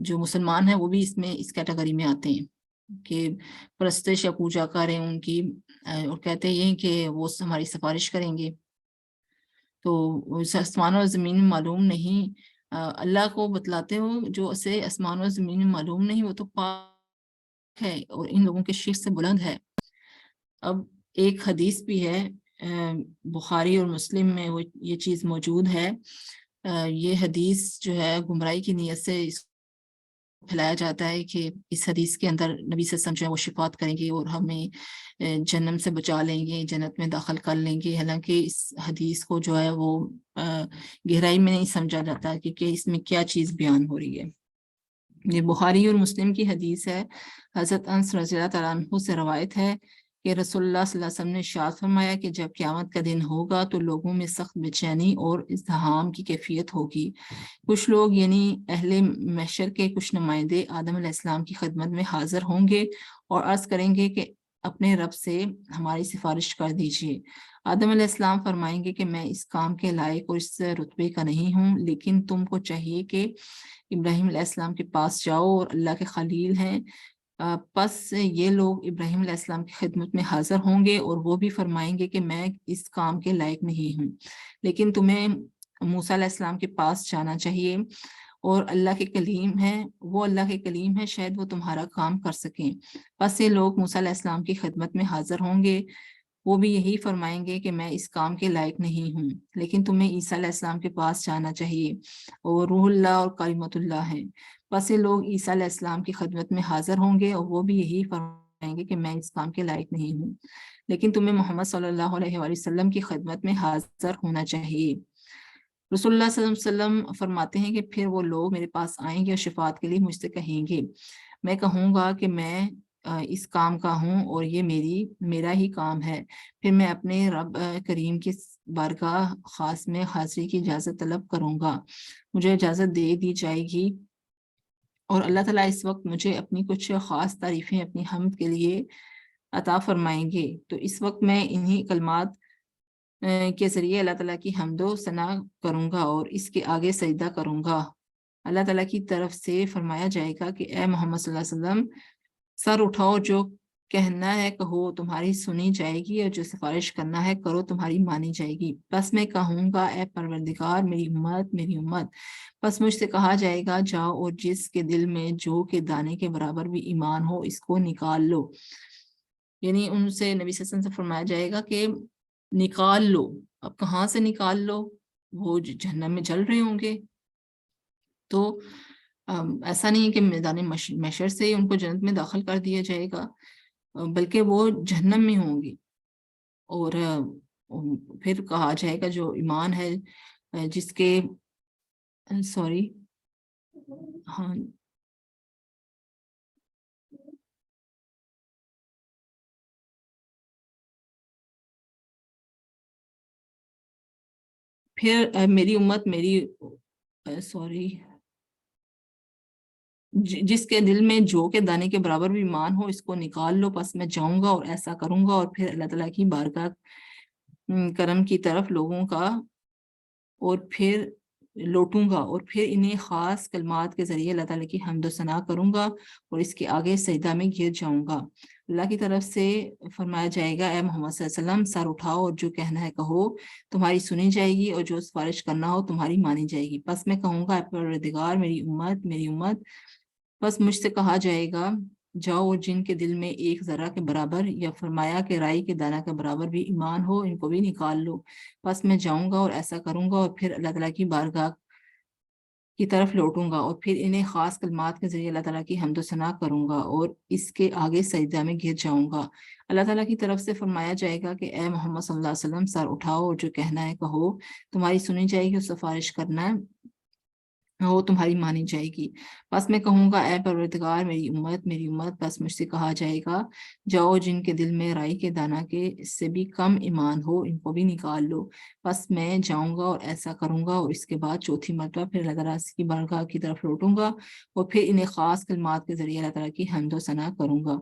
جو مسلمان ہیں وہ بھی اس کیٹیگری میں آتے ہیں کہ پرستش یا پوجا کریں ان کی، اور کہتے ہیں کہ وہ ہماری سفارش کریں گے۔ تو آسمان اور زمین میں معلوم نہیں، اللہ کو بتلاتے ہو جو اسے آسمان اور زمین میں معلوم نہیں، وہ تو پاک ہے اور ان لوگوں کے شرک سے بلند ہے۔ اب ایک حدیث بھی ہے بخاری اور مسلم میں یہ چیز موجود ہے۔ یہ حدیث جو ہے گمراہی کی نیت سے پھیلایا جاتا ہے کہ اس حدیث کے اندر نبی صلی اللہ علیہ وسلم جو ہے وہ شفاعت کریں گے اور ہمیں جہنم سے بچا لیں گے، جنت میں داخل کر لیں گے، حالانکہ اس حدیث کو جو ہے وہ گہرائی میں نہیں سمجھا جاتا کہ اس میں کیا چیز بیان ہو رہی ہے۔ یہ بخاری اور مسلم کی حدیث ہے۔ حضرت انس رضی اللہ تعالیٰ عنہ سے روایت ہے کہ رسول اللہ صلی اللہ علیہ وسلم نے ارشاد فرمایا کہ جب قیامت کا دن ہوگا تو لوگوں میں سخت بے-چینی اور ازدحام کی کیفیت ہوگی۔ کچھ لوگ یعنی اہل محشر کے کچھ نمائندے آدم علیہ السلام کی خدمت میں حاضر ہوں گے اور عرض کریں گے کہ اپنے رب سے ہماری سفارش کر دیجیے۔ آدم علیہ السلام فرمائیں گے کہ میں اس کام کے لائق اور اس رتبے کا نہیں ہوں، لیکن تم کو چاہیے کہ ابراہیم علیہ السلام کے پاس جاؤ اور اللہ کے خلیل ہیں۔ پس یہ لوگ ابراہیم علیہ السلام کی خدمت میں حاضر ہوں گے اور وہ بھی فرمائیں گے کہ میں اس کام کے لائق نہیں ہوں، لیکن تمہیں موسیٰ علیہ السلام کے پاس جانا چاہیے، اور اللہ کے کلیم ہیں، وہ اللہ کے کلیم ہیں، شاید وہ تمہارا کام کر سکیں۔ پس یہ لوگ موسیٰ علیہ السلام کی خدمت میں حاضر ہوں گے، وہ بھی یہی فرمائیں گے کہ میں اس کام کے لائق نہیں ہوں، لیکن تمہیں عیسیٰ علیہ السلام کے پاس جانا چاہیے، اور روح اللہ اور کلمۃ اللہ ہیں۔ پس یہ لوگ عیسیٰ علیہ السلام کی خدمت میں حاضر ہوں گے اور وہ بھی یہی فرمائیں گے کہ میں اس کام کے لائق نہیں ہوں، لیکن تمہیں محمد صلی اللہ علیہ وآلہ وسلم کی خدمت میں حاضر ہونا چاہیے۔ رسول اللہ صلی اللہ علیہ وسلم فرماتے ہیں کہ پھر وہ لوگ میرے پاس آئیں گے اور شفاعت کے لیے مجھ سے کہیں گے، میں کہوں گا کہ میں اس کام کا ہوں اور یہ میرا ہی کام ہے، پھر میں اپنے رب کریم کی بارگاہ خاص میں حاضری کی اجازت طلب کروں گا، مجھے اجازت دے دی جائے گی، اور اللہ تعالیٰ اس وقت مجھے اپنی کچھ خاص تعریفیں اپنی حمد کے لیے عطا فرمائیں گے، تو اس وقت میں انہی کلمات کے ذریعے اللہ تعالیٰ کی حمد و ثنا کروں گا اور اس کے آگے سجدہ کروں گا۔ اللہ تعالیٰ کی طرف سے فرمایا جائے گا کہ اے محمد صلی اللہ علیہ وسلم، سر اٹھاؤ، جو کہنا ہے کہو تمہاری سنی جائے گی، اور جو سفارش کرنا ہے کرو تمہاری مانی جائے گی۔ بس میں کہوں گا اے پروردگار میری امت میری امت، بس مجھ سے کہا جائے گا جاؤ اور جس کے دل میں جو کے دانے کے برابر بھی ایمان ہو اس کو نکال لو، یعنی ان سے نبی صلی اللہ علیہ وسلم سے فرمایا جائے گا کہ نکال لو۔ اب کہاں سے نکال لو؟ وہ جہنم میں جل رہے ہوں گے، تو ایسا نہیں ہے کہ میدان محشر سے ہی ان کو جنت میں داخل کر دیا جائے گا، بلکہ وہ جہنم میں ہوں گے، اور پھر کہا جائے گا جو ایمان ہے جس کے سوری ہاں پھر میری امت میری سوری جس کے دل میں جو کے دانے کے برابر بھی ایمان ہو اس کو نکال لو، پس میں جاؤں گا اور ایسا کروں گا، اور پھر اللہ تعالیٰ کی بارگاہ کرم کی طرف لوگوں کا اور پھر لوٹوں گا، اور پھر انہیں خاص کلمات کے ذریعے اللہ تعالیٰ کی حمد و ثنا کروں گا اور اس کے آگے سجدہ میں گر جاؤں گا۔ اللہ کی طرف سے فرمایا جائے گا اے محمد صلی اللہ علیہ وسلم، سر اٹھاؤ اور جو کہنا ہے کہو تمہاری سنی جائے گی، اور جو سفارش کرنا ہو تمہاری مانی جائے گی۔ پس میں کہوں گا اے پروردگار میری امت، بس مجھ سے کہا جائے گا جاؤ اور جن کے دل میں ایک ذرہ کے برابر یا فرمایا کہ رائی کے دانہ کے برابر بھی ایمان ہو ان کو بھی نکال لو، بس میں جاؤں گا اور ایسا کروں گا، اور پھر اللہ تعالیٰ کی بارگاہ کی طرف لوٹوں گا، اور پھر انہیں خاص کلمات کے ذریعے اللہ تعالیٰ کی حمد و ثنا کروں گا اور اس کے آگے سجدہ میں گر جاؤں گا۔ اللہ تعالیٰ کی طرف سے فرمایا جائے گا کہ اے محمد صلی اللہ علیہ وسلم، سر اٹھاؤ اور جو کہنا ہے کہو تمہاری سنی جائے گی، اور سفارش کرنا ہے وہ تمہاری مانی جائے گی۔ بس میں کہوں گا اے پروردگار میری امت، بس مجھ سے کہا جائے گا جاؤ جن کے دل میں رائی کے دانہ کے اس سے بھی کم ایمان ہو ان کو بھی نکال لو، بس میں جاؤں گا اور ایسا کروں گا، اور اس کے بعد چوتھی مرتبہ پھر اللہ تعالیٰ کی بارگاہ کی طرف لوٹوں گا، اور پھر انہیں خاص کلمات کے ذریعے اللہ تعالیٰ کی حمد و ثنا کروں گا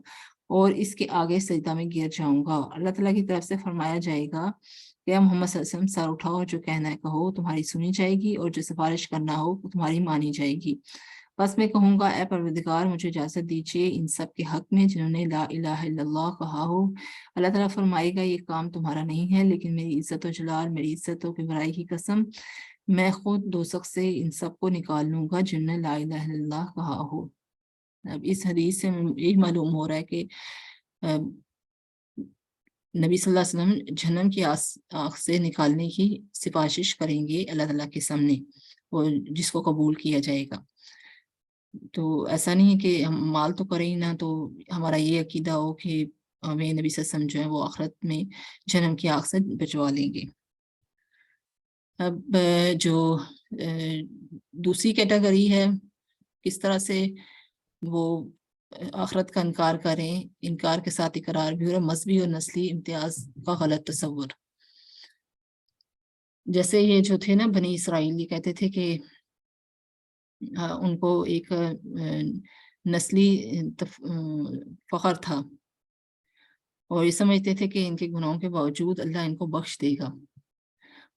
اور اس کے آگے سجدہ میں گر جاؤں گا۔ اللہ تعالیٰ کی طرف سے فرمایا جائے گا کہ محمد صلی اللہ علیہ وسلم، سر اٹھاؤ، جو کہنا ہے کہو تمہاری سنی جائے گی، اور جو سفارش کرنا ہو تمہاری مانی جائے گی۔ بس میں کہوں گا اے پروردگار مجھے اجازت دیجیے ان سب کے حق میں جنہوں نے لا الہ الا اللہ کہا ہو۔ اللہ تعالیٰ فرمائے گا یہ کام تمہارا نہیں ہے، لیکن میری عزت و جلال، میری عزت و کبریائی کی قسم، میں خود دوزخ سے ان سب کو نکال لوں گا جنہوں نے لا الہ الا اللہ کہا ہو۔ اب اس حدیث سے یہ معلوم ہو رہا ہے کہ نبی صلی اللہ علیہ وسلم جہنم کی آگ سے نکالنے کی سفارش کریں گے اللہ تعالیٰ کے سامنے، اور جس کو قبول کیا جائے گا۔ تو ایسا نہیں ہے کہ ہم مال تو کریں ہی نہ، تو ہمارا یہ عقیدہ ہو کہ ہمیں نبی صلی اللہ علیہ وسلم جو ہے وہ آخرت میں جہنم کی آگ سے بچوا لیں گے۔ اب جو دوسری کیٹیگری ہے کس طرح سے وہ آخرت کا انکار کریں، انکار کے ساتھ اقرار بھی، اور مذہبی اور نسلی امتیاز کا غلط تصور۔ جیسے یہ جو تھے نا بنی اسرائیل، یہ کہتے تھے کہ ان کو ایک نسلی فخر تھا، اور یہ سمجھتے تھے کہ ان کے گناہوں کے باوجود اللہ ان کو بخش دے گا،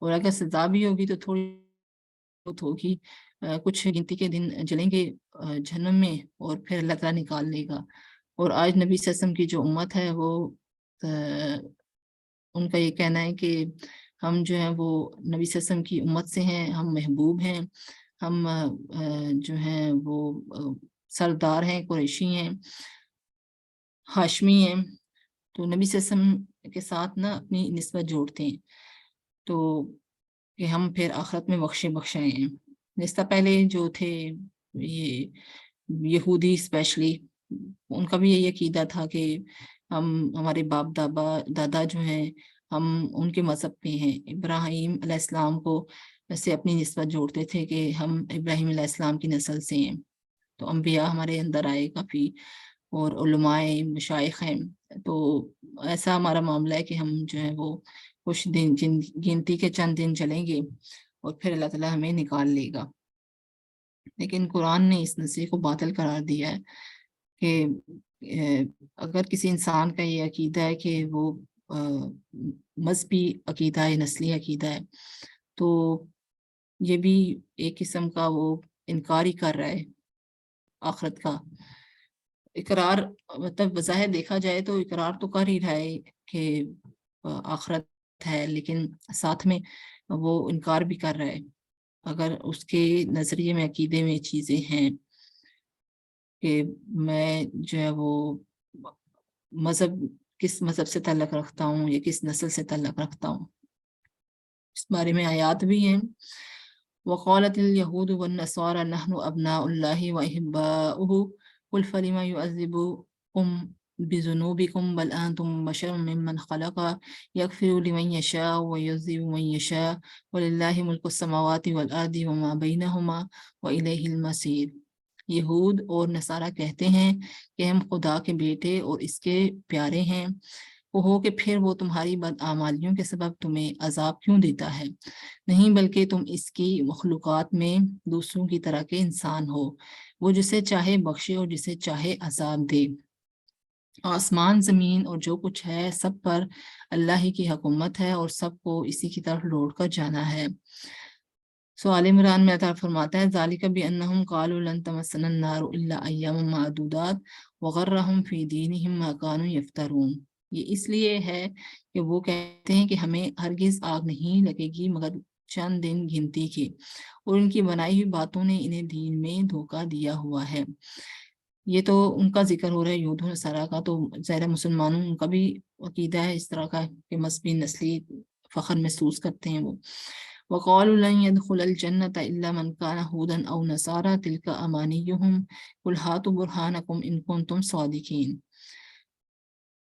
اور اگر سزا بھی ہوگی تو تھوڑی بہت ہوگی، کچھ گنتی کے دن جلیں گے جہنم میں، اور پھر اللہ تعالیٰ نکال لے گا۔ اور آج نبی صلی اللہ علیہ وسلم کی جو امت ہے وہ ان کا یہ کہنا ہے کہ ہم جو ہیں وہ نبی صلی اللہ علیہ وسلم کی امت سے ہیں، ہم محبوب ہیں، ہم جو ہیں وہ سردار ہیں، قریشی ہیں، ہاشمی ہیں، تو نبی صلی اللہ علیہ وسلم کے ساتھ نا اپنی نسبت جوڑتے ہیں، تو کہ ہم پھر آخرت میں بخشائے ہیں۔ اس سے پہلے جو تھے یہ یہودی اسپیشلی، ان کا بھی یہی عقیدہ تھا کہ ہمارے باپ دادا جو ہیں ہم ان کے مذہب پہ ہیں، ابراہیم علیہ السلام کو سے اپنی نسبت جوڑتے تھے کہ ہم ابراہیم علیہ السلام کی نسل سے ہیں، تو انبیاء ہمارے اندر آئے کافی، اور علماء مشائخ ہیں، تو ایسا ہمارا معاملہ ہے کہ ہم جو ہے وہ کچھ دن گنتی کے چند دن چلیں گے اور پھر اللہ تعالیٰ ہمیں نکال لے گا۔ لیکن قرآن نے اس نظریے کو باطل قرار دیا ہے کہ اگر کسی انسان کا یہ عقیدہ ہے کہ وہ مذہبی عقیدہ ہے، نسلی عقیدہ ہے، تو یہ بھی ایک قسم کا وہ انکار ہی کر رہا ہے آخرت کا۔ اقرار مطلب بظاہر دیکھا جائے تو اقرار تو کر ہی رہا ہے کہ آخرت ہے، لیکن ساتھ میں وہ انکار بھی کر رہا ہے اگر اس کے نظریے میں عقیدے میں چیزیں ہیں کہ میں جو ہے وہ مذہب کس مذہب سے تعلق رکھتا ہوں یا کس نسل سے تعلق رکھتا ہوں، اس بارے میں آیات بھی ہیں۔ وقالت اليهود والنصارى نحن ابناء الله واحباؤه قل فلم يعذبكم بذنوبكم بل انتم بشر ممن خلق يغفر لمن يشاء ويعذب من يشاء ولله ملك السماوات والارض وما بينهما واليه المصير۔ یہود اور نصارہ کہتے ہیں کہ ہم خدا کے بیٹے اور اس کے پیارے ہیں، کہو کہ پھر وہ تمہاری بدعمالیوں کے سبب تمہیں عذاب کیوں دیتا ہے؟ نہیں بلکہ تم اس کی مخلوقات میں دوسروں کی طرح کے انسان ہو، وہ جسے چاہے بخشے اور جسے چاہے عذاب دے۔ آسمان زمین اور جو کچھ ہے سب پر اللہ ہی کی حکومت ہے اور سب کو اسی کی طرف لوٹ کر جانا ہے۔ آل عمران میں اللہ تعالیٰ فرماتا ہے ذالک بانہم قالوا لن تمسنا النار الا ایاما معدودات وغرہم فی دینہم ما کانوا یفترون۔ یہ اس لیے ہے کہ وہ کہتے ہیں کہ ہمیں ہرگز آگ نہیں لگے گی مگر چند دن گنتی کی، اور ان کی بنائی ہوئی باتوں نے انہیں دین میں دھوکہ دیا ہوا ہے۔ یہ تو ان کا ذکر ہو رہا ہے یہود و نصارہ کا، تو ظاہر مسلمانوں ان کا بھی عقیدہ ہے اس طرح کا کہ مذہبی نسلی فخر محسوس کرتے ہیں وہ۔ وقالوا لن يدخل الجنة الا من كان هودا او نصارى تلك امانيهم قل هاتوا برهانكم ان كنتم صادقين۔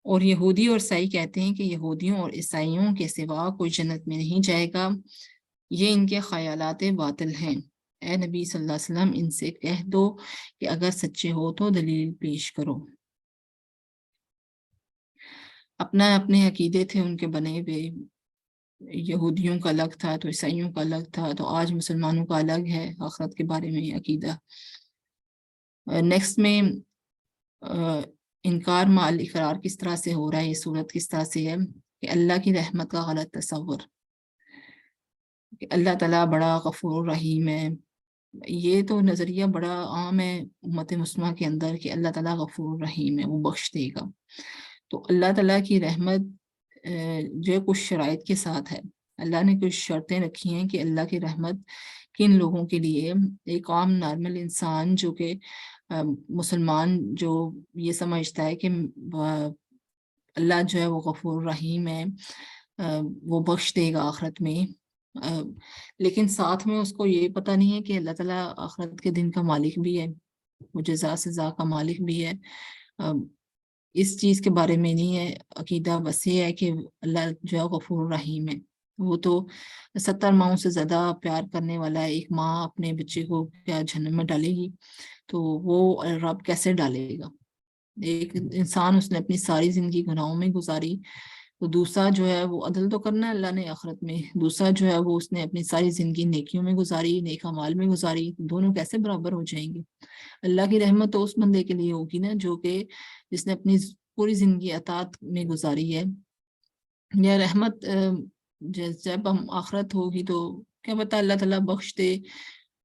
اور یہودی اور عیسائی کہتے ہیں کہ یہودیوں اور عیسائیوں کے سوا کوئی جنت میں نہیں جائے گا، یہ ان کے خیالات باطل ہیں۔ اے نبی صلی اللہ علیہ وسلم ان سے کہہ دو کہ اگر سچے ہو تو دلیل پیش کرو۔ اپنے عقیدے تھے ان کے بنے ہوئے، یہودیوں کا الگ تھا تو عیسائیوں کا الگ تھا، تو آج مسلمانوں کا الگ ہے آخرت کے بارے میں عقیدہ۔ نیکسٹ میں انکار مع الاقرار کس طرح سے ہو رہا ہے، یہ صورت کس طرح سے ہے کہ اللہ کی رحمت کا غلط تصور کہ اللہ تعالیٰ بڑا غفور رحیم ہے۔ یہ تو نظریہ بڑا عام ہے امت مسلمہ کے اندر کہ اللہ تعالیٰ غفور رحیم ہے، وہ بخش دے گا۔ تو اللہ تعالیٰ کی رحمت جو ہے کچھ شرائط کے ساتھ ہے، اللہ نے کچھ شرطیں رکھی ہیں کہ اللہ کی رحمت کن لوگوں کے لیے۔ ایک عام نارمل انسان جو کہ مسلمان جو یہ سمجھتا ہے کہ اللہ جو ہے وہ غفور رحیم ہے، وہ بخش دے گا آخرت میں، لیکن ساتھ میں اس کو یہ پتہ نہیں ہے کہ اللہ تعالیٰ آخرت کے دن کا مالک بھی ہے، وہ جزا سزا کا مالک بھی ہے۔ اس چیز کے بارے میں نہیں ہے عقیدہ، بس یہ ہے کہ اللہ جو ہے غفور رحیم ہے۔ وہ تو 70 ماؤں سے زیادہ پیار کرنے والا ہے، ایک ماں اپنے بچے کو کیا جہنم میں ڈالے گی، تو وہ رب کیسے ڈالے گا؟ ایک انسان اس نے اپنی ساری زندگی گناہوں میں گزاری، تو دوسرا جو ہے وہ عدل تو کرنا ہے اللہ نے آخرت میں، دوسرا جو ہے وہ اس نے اپنی ساری زندگی نیکیوں میں گزاری، نیک اعمال میں گزاری، دونوں کیسے برابر ہو جائیں گے؟ اللہ کی رحمت تو اس بندے کے لیے ہوگی نا جو کہ جس نے اپنی پوری زندگی اطاعت میں گزاری ہے۔ یا رحمت جب ہم آخرت ہوگی تو کیا پتہ اللہ تعالیٰ بخش دے،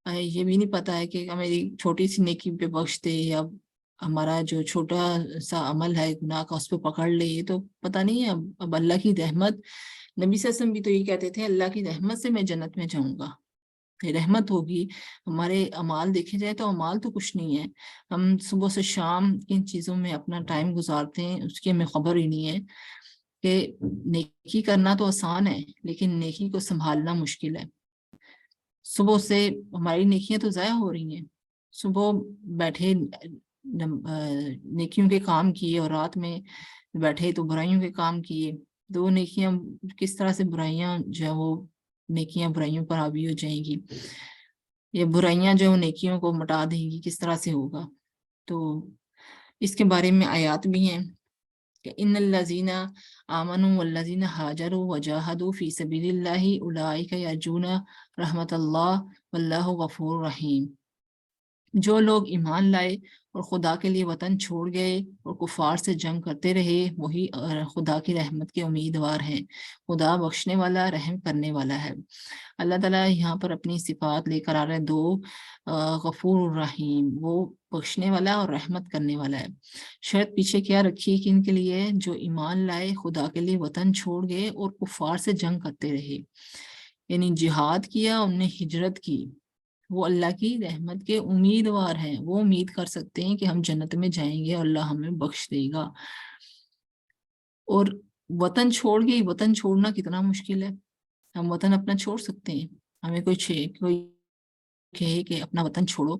یہ بھی نہیں پتہ ہے کہ ہماری چھوٹی سی نیکی پہ بخش دے یا ہمارا جو چھوٹا سا عمل ہے گناہ کا اس پہ پکڑ لے، یہ تو پتہ نہیں ہے۔ اب اللہ کی رحمت، نبی صلی اللہ علیہ وسلم بھی تو یہ کہتے تھے اللہ کی رحمت سے میں جنت میں جاؤں گا، رحمت ہوگی۔ ہمارے اعمال دیکھے جائے تو اعمال تو کچھ نہیں ہے، ہم صبح سے شام ان چیزوں میں اپنا ٹائم گزارتے ہیں، اس کی ہمیں خبر ہی نہیں ہے کہ نیکی کرنا تو آسان ہے لیکن نیکی کو سنبھالنا مشکل ہے۔ صبح سے ہماری نیکیاں تو ضائع ہو رہی ہیں، صبح بیٹھے نیکیوں کے کام کیے اور رات میں بیٹھے تو برائیوں کے کام کیے، دو نیکیاں کس طرح سے برائیاں جو ہے وہ نیکیاں برائیوں پر حاوی ہو جائیں گی، یہ برائیاں جو نیکیوں کو مٹا دیں گی، کس طرح سے ہوگا؟ تو اس کے بارے میں آیات بھی ہیں کہ ان الذین آمنوا والذین ہاجروا وجاہدوا فی سبیل اللہ اولئک یرجون رحمت اللہ واللہ غفور رحیم۔ جو لوگ ایمان لائے اور خدا کے لیے وطن چھوڑ گئے اور کفار سے جنگ کرتے رہے، وہی خدا کی رحمت کے امیدوار ہیں۔ خدا بخشنے والا، رحم کرنے والا ہے۔ اللہ تعالیٰ یہاں پر اپنی صفات لے کر آ رہا ہے دو، غفور الرحیم، وہ بخشنے والا اور رحمت کرنے والا ہے۔ شرط پیچھے کیا رکھی کہ ان کے لیے جو ایمان لائے، خدا کے لیے وطن چھوڑ گئے اور کفار سے جنگ کرتے رہے، یعنی جہاد کیا، انہوں نے ہجرت کی، وہ اللہ کی رحمت کے امیدوار ہیں۔ وہ امید کر سکتے ہیں کہ ہم جنت میں جائیں گے اور اللہ ہمیں بخش دے گا۔ اور وطن چھوڑ گئی، وطن چھوڑنا کتنا مشکل ہے۔ ہم وطن اپنا چھوڑ سکتے ہیں؟ ہمیں کوئی کہے کہ اپنا وطن چھوڑو،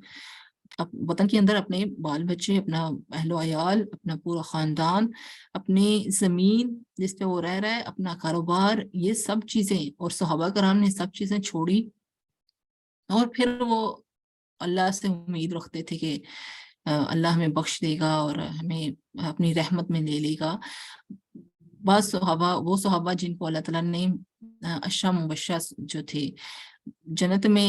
وطن کے اندر اپنے بال بچے، اپنا اہل و عیال، اپنا پورا خاندان، اپنی زمین جس پہ وہ رہ رہا ہے، اپنا کاروبار، یہ سب چیزیں، اور صحابہ کرام نے سب چیزیں چھوڑی، اور پھر وہ اللہ سے امید رکھتے تھے کہ اللہ ہمیں بخش دے گا اور ہمیں اپنی رحمت میں لے لے گا۔ بعض صحابہ، وہ صحابہ جن کو اللہ تعالیٰ نے عشرہ مبشرہ جو تھے جنت میں،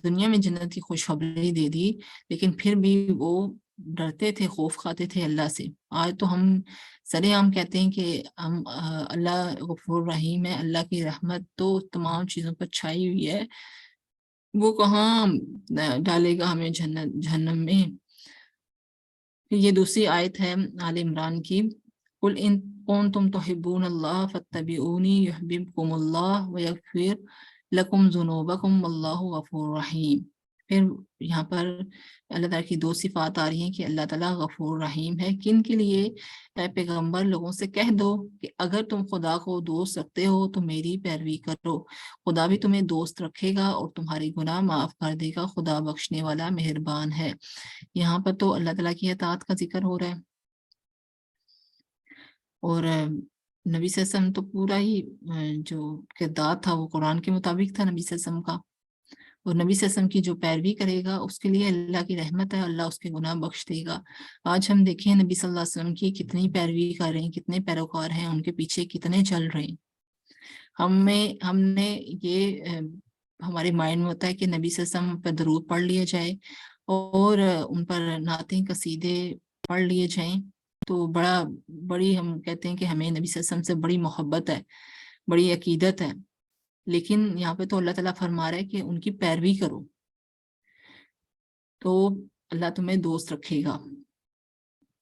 دنیا میں جنت کی خوشخبری دے دی، لیکن پھر بھی وہ ڈرتے تھے، خوف کھاتے تھے اللہ سے۔ آج تو ہم سر عام کہتے ہیں کہ ہم اللہ غفور رحیم ہے، اللہ کی رحمت تو تمام چیزوں پر چھائی ہوئی ہے، وہ کہاں ڈالے گا ہمیں جہنم میں۔ یہ دوسری آیت ہے آل عمران کی، قل ان کنتم تحبون اللہ فاتبعونی یحببکم اللہ ویغفر لکم ذنوبکم واللہ غفور رحیم۔ پھر یہاں پر اللہ تعالیٰ کی دو صفات آ رہی ہیں کہ اللہ تعالیٰ غفور رحیم ہے۔ کن کے لیے؟ اے پیغمبر، لوگوں سے کہہ دو کہ اگر تم خدا کو دوست رکھتے ہو تو میری پیروی کرو، خدا بھی تمہیں دوست رکھے گا اور تمہاری گناہ معاف کر دے گا، خدا بخشنے والا مہربان ہے۔ یہاں پر تو اللہ تعالیٰ کی اطاعت کا ذکر ہو رہا ہے، اور نبی صلی اللہ علیہ وسلم تو پورا ہی جو کردار تھا وہ قرآن کے مطابق تھا نبی صلی اللہ علیہ وسلم کا، اور نبی صلی اللہ علیہ وسلم کی جو پیروی کرے گا اس کے لیے اللہ کی رحمت ہے، اللہ اس کے گناہ بخش دے گا۔ آج ہم دیکھیں نبی صلی اللہ علیہ وسلم کی کتنی پیروی کر رہے ہیں، کتنے پیروکار ہیں، ان کے پیچھے کتنے چل رہے ہیں۔ ہم نے یہ ہمارے مائنڈ میں ہوتا ہے کہ نبی صلی اللہ علیہ وسلم پر درود پڑھ لیا جائے اور ان پر نعتیں قصیدے پڑھ لیے جائیں، تو بڑی ہم کہتے ہیں کہ ہمیں نبی صلی اللہ علیہ وسلم سے بڑی محبت ہے، بڑی عقیدت ہے۔ لیکن یہاں پہ تو اللہ تعالیٰ فرما رہا ہے کہ ان کی پیروی کرو تو اللہ تمہیں دوست رکھے گا۔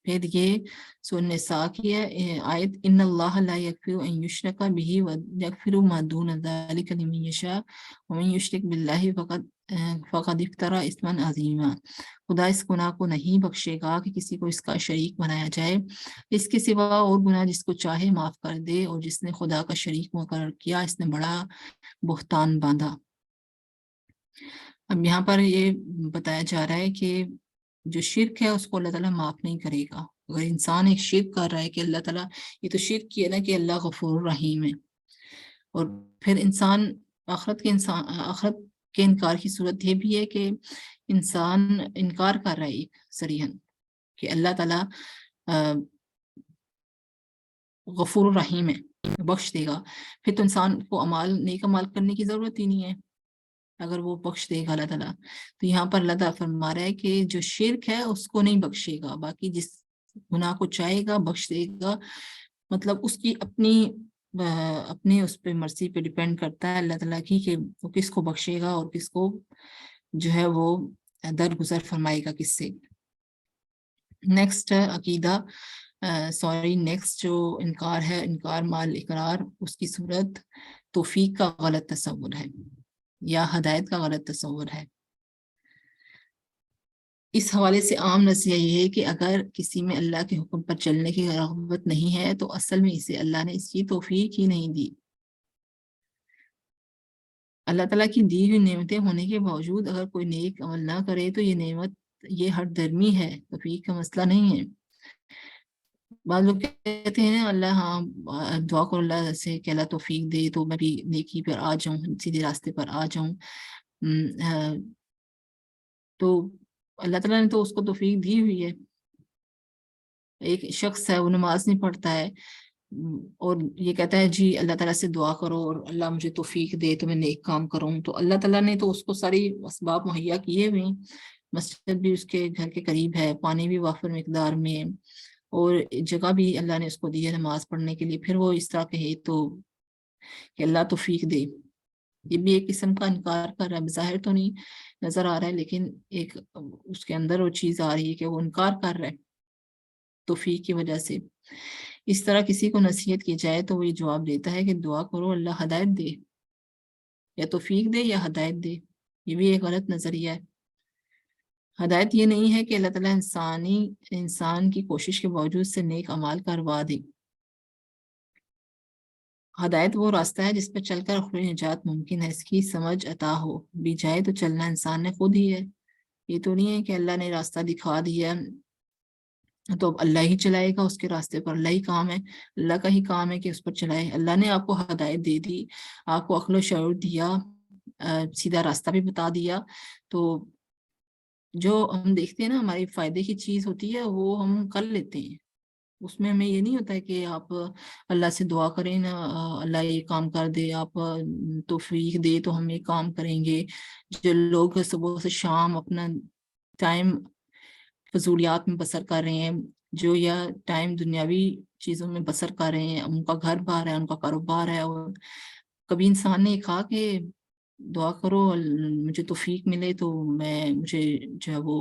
پھر یہ سورۃ النساء کی ہے آیت، ان اللہ لا یغفر ان یشرک بہ ویغفر ما دون ذلک لمن یشاء ومن یشرک باللہ فقد افتری اثما عظیما۔ خدا اس گناہ کو نہیں بخشے گا کہ کسی کو اس کا شریک بنایا جائے، اس کے سوا اور گناہ جس کو چاہے معاف کر دے، اور جس نے خدا کا شریک مقرر کیا اس نے بڑا بہتان باندھا۔ اب یہاں پر یہ بتایا جا رہا ہے کہ جو شرک ہے اس کو اللہ تعالیٰ معاف نہیں کرے گا۔ اگر انسان ایک شرک کر رہا ہے کہ اللہ تعالیٰ، یہ تو شرک کیا نا کہ اللہ غفور رحیم ہے، اور پھر آخرت کے انکار کی صورت یہ بھی ہے کہ انسان انکار کر رہا ہے ایک صریحاً کہ اللہ تعالیٰ غفور الرحیم ہے، بخش دے گا، پھر تو انسان کو نیک اعمال کرنے کی ضرورت ہی نہیں ہے اگر وہ بخش دے گا اللہ تعالیٰ۔ تو یہاں پر اللہ تعالیٰ فرما رہا ہے کہ جو شرک ہے اس کو نہیں بخشے گا، باقی جس گناہ کو چاہے گا بخش دے گا۔ مطلب اس کی اپنی اس پہ مرضی پہ ڈیپینڈ کرتا ہے اللہ تعالیٰ کی کہ وہ کس کو بخشے گا اور کس کو جو ہے وہ درگزر فرمائے گا کس سے۔ نیکسٹ عقیدہ نیکسٹ جو انکار ہے، انکار مال اقرار، اس کی صورت توفیق کا غلط تصور ہے یا ہدایت کا غلط تصور ہے۔ اس حوالے سے عام نظریہ یہ ہے کہ اگر کسی میں اللہ کے حکم پر چلنے کی رغبت نہیں ہے تو اصل میں اسے اللہ نے اس کی توفیق ہی نہیں دی۔ اللہ تعالیٰ کی دی ہوئی نعمتیں ہونے کے باوجود اگر کوئی نیک عمل نہ کرے تو یہ نعمت، یہ ہر درمی ہے، توفیق کا مسئلہ نہیں ہے۔ بعض لوگ کہتے ہیں اللہ ہاں دعا کرو اللہ سے کہ اللہ توفیق دے تو میں بھی نیکی پر آ جاؤں، سیدھے راستے پر آ جاؤں۔ تو اللہ تعالیٰ نے تو اس کو توفیق دی ہوئی ہے۔ ایک شخص ہے وہ نماز نہیں پڑھتا ہے اور یہ کہتا ہے جی اللہ تعالیٰ سے دعا کرو اور اللہ مجھے توفیق دے تو میں نیک کام کروں، تو اللہ تعالیٰ نے تو اس کو ساری اسباب مہیا کیے ہوئے ہیں، مسجد بھی اس کے گھر کے قریب ہے، پانی بھی وافر مقدار میں، اور جگہ بھی اللہ نے اس کو دی ہے نماز پڑھنے کے لیے، پھر وہ اس طرح کہے تو کہ اللہ توفیق دے، یہ بھی ایک قسم کا انکار کر رہا ہے، بظاہر تو نہیں نظر آ رہا ہے لیکن ایک اس کے اندر وہ چیز آ رہی ہے کہ وہ انکار کر رہا ہے توفیق کی وجہ سے۔ اس طرح کسی کو نصیحت کی جائے تو وہ یہ جواب دیتا ہے کہ دعا کرو اللہ ہدایت دے، یا توفیق دے یا ہدایت دے، یہ بھی ایک غلط نظریہ ہے۔ ہدایت یہ نہیں ہے کہ اللہ تعالیٰ انسان کی کوشش کے باوجود سے نیک اعمال کروا دے۔ ہدایت وہ راستہ ہے جس پر چل کر خود نجات ممکن ہے، اس کی سمجھ عطا ہو بھی جائے تو چلنا انسان نے خود ہی ہے۔ یہ تو نہیں ہے کہ اللہ نے راستہ دکھا دیا تو اب اللہ ہی چلائے گا اس کے راستے پر، اللہ ہی کام ہے، اللہ کا ہی کام ہے کہ اس پر چلائے۔ اللہ نے آپ کو ہدایت دے دی، آپ کو عقل و شعور دیا، سیدھا راستہ بھی بتا دیا، تو جو ہم دیکھتے ہیں نا ہماری فائدے کی چیز ہوتی ہے وہ ہم کر لیتے ہیں، اس میں ہمیں یہ نہیں ہوتا ہے کہ آپ اللہ سے دعا کریں نا اللہ یہ کام کر دے، آپ توفیق دے تو ہم یہ کام کریں گے۔ جو لوگ صبح سے شام اپنا ٹائم فضولیات میں بسر کر رہے ہیں، جو یا ٹائم دنیاوی چیزوں میں بسر کر رہے ہیں، ان کا گھر بار ہے، ان کا کاروبار ہے، اور کبھی انسان نے کہا کہ دعا کرو مجھے توفیق ملے تو مجھے جو ہے وہ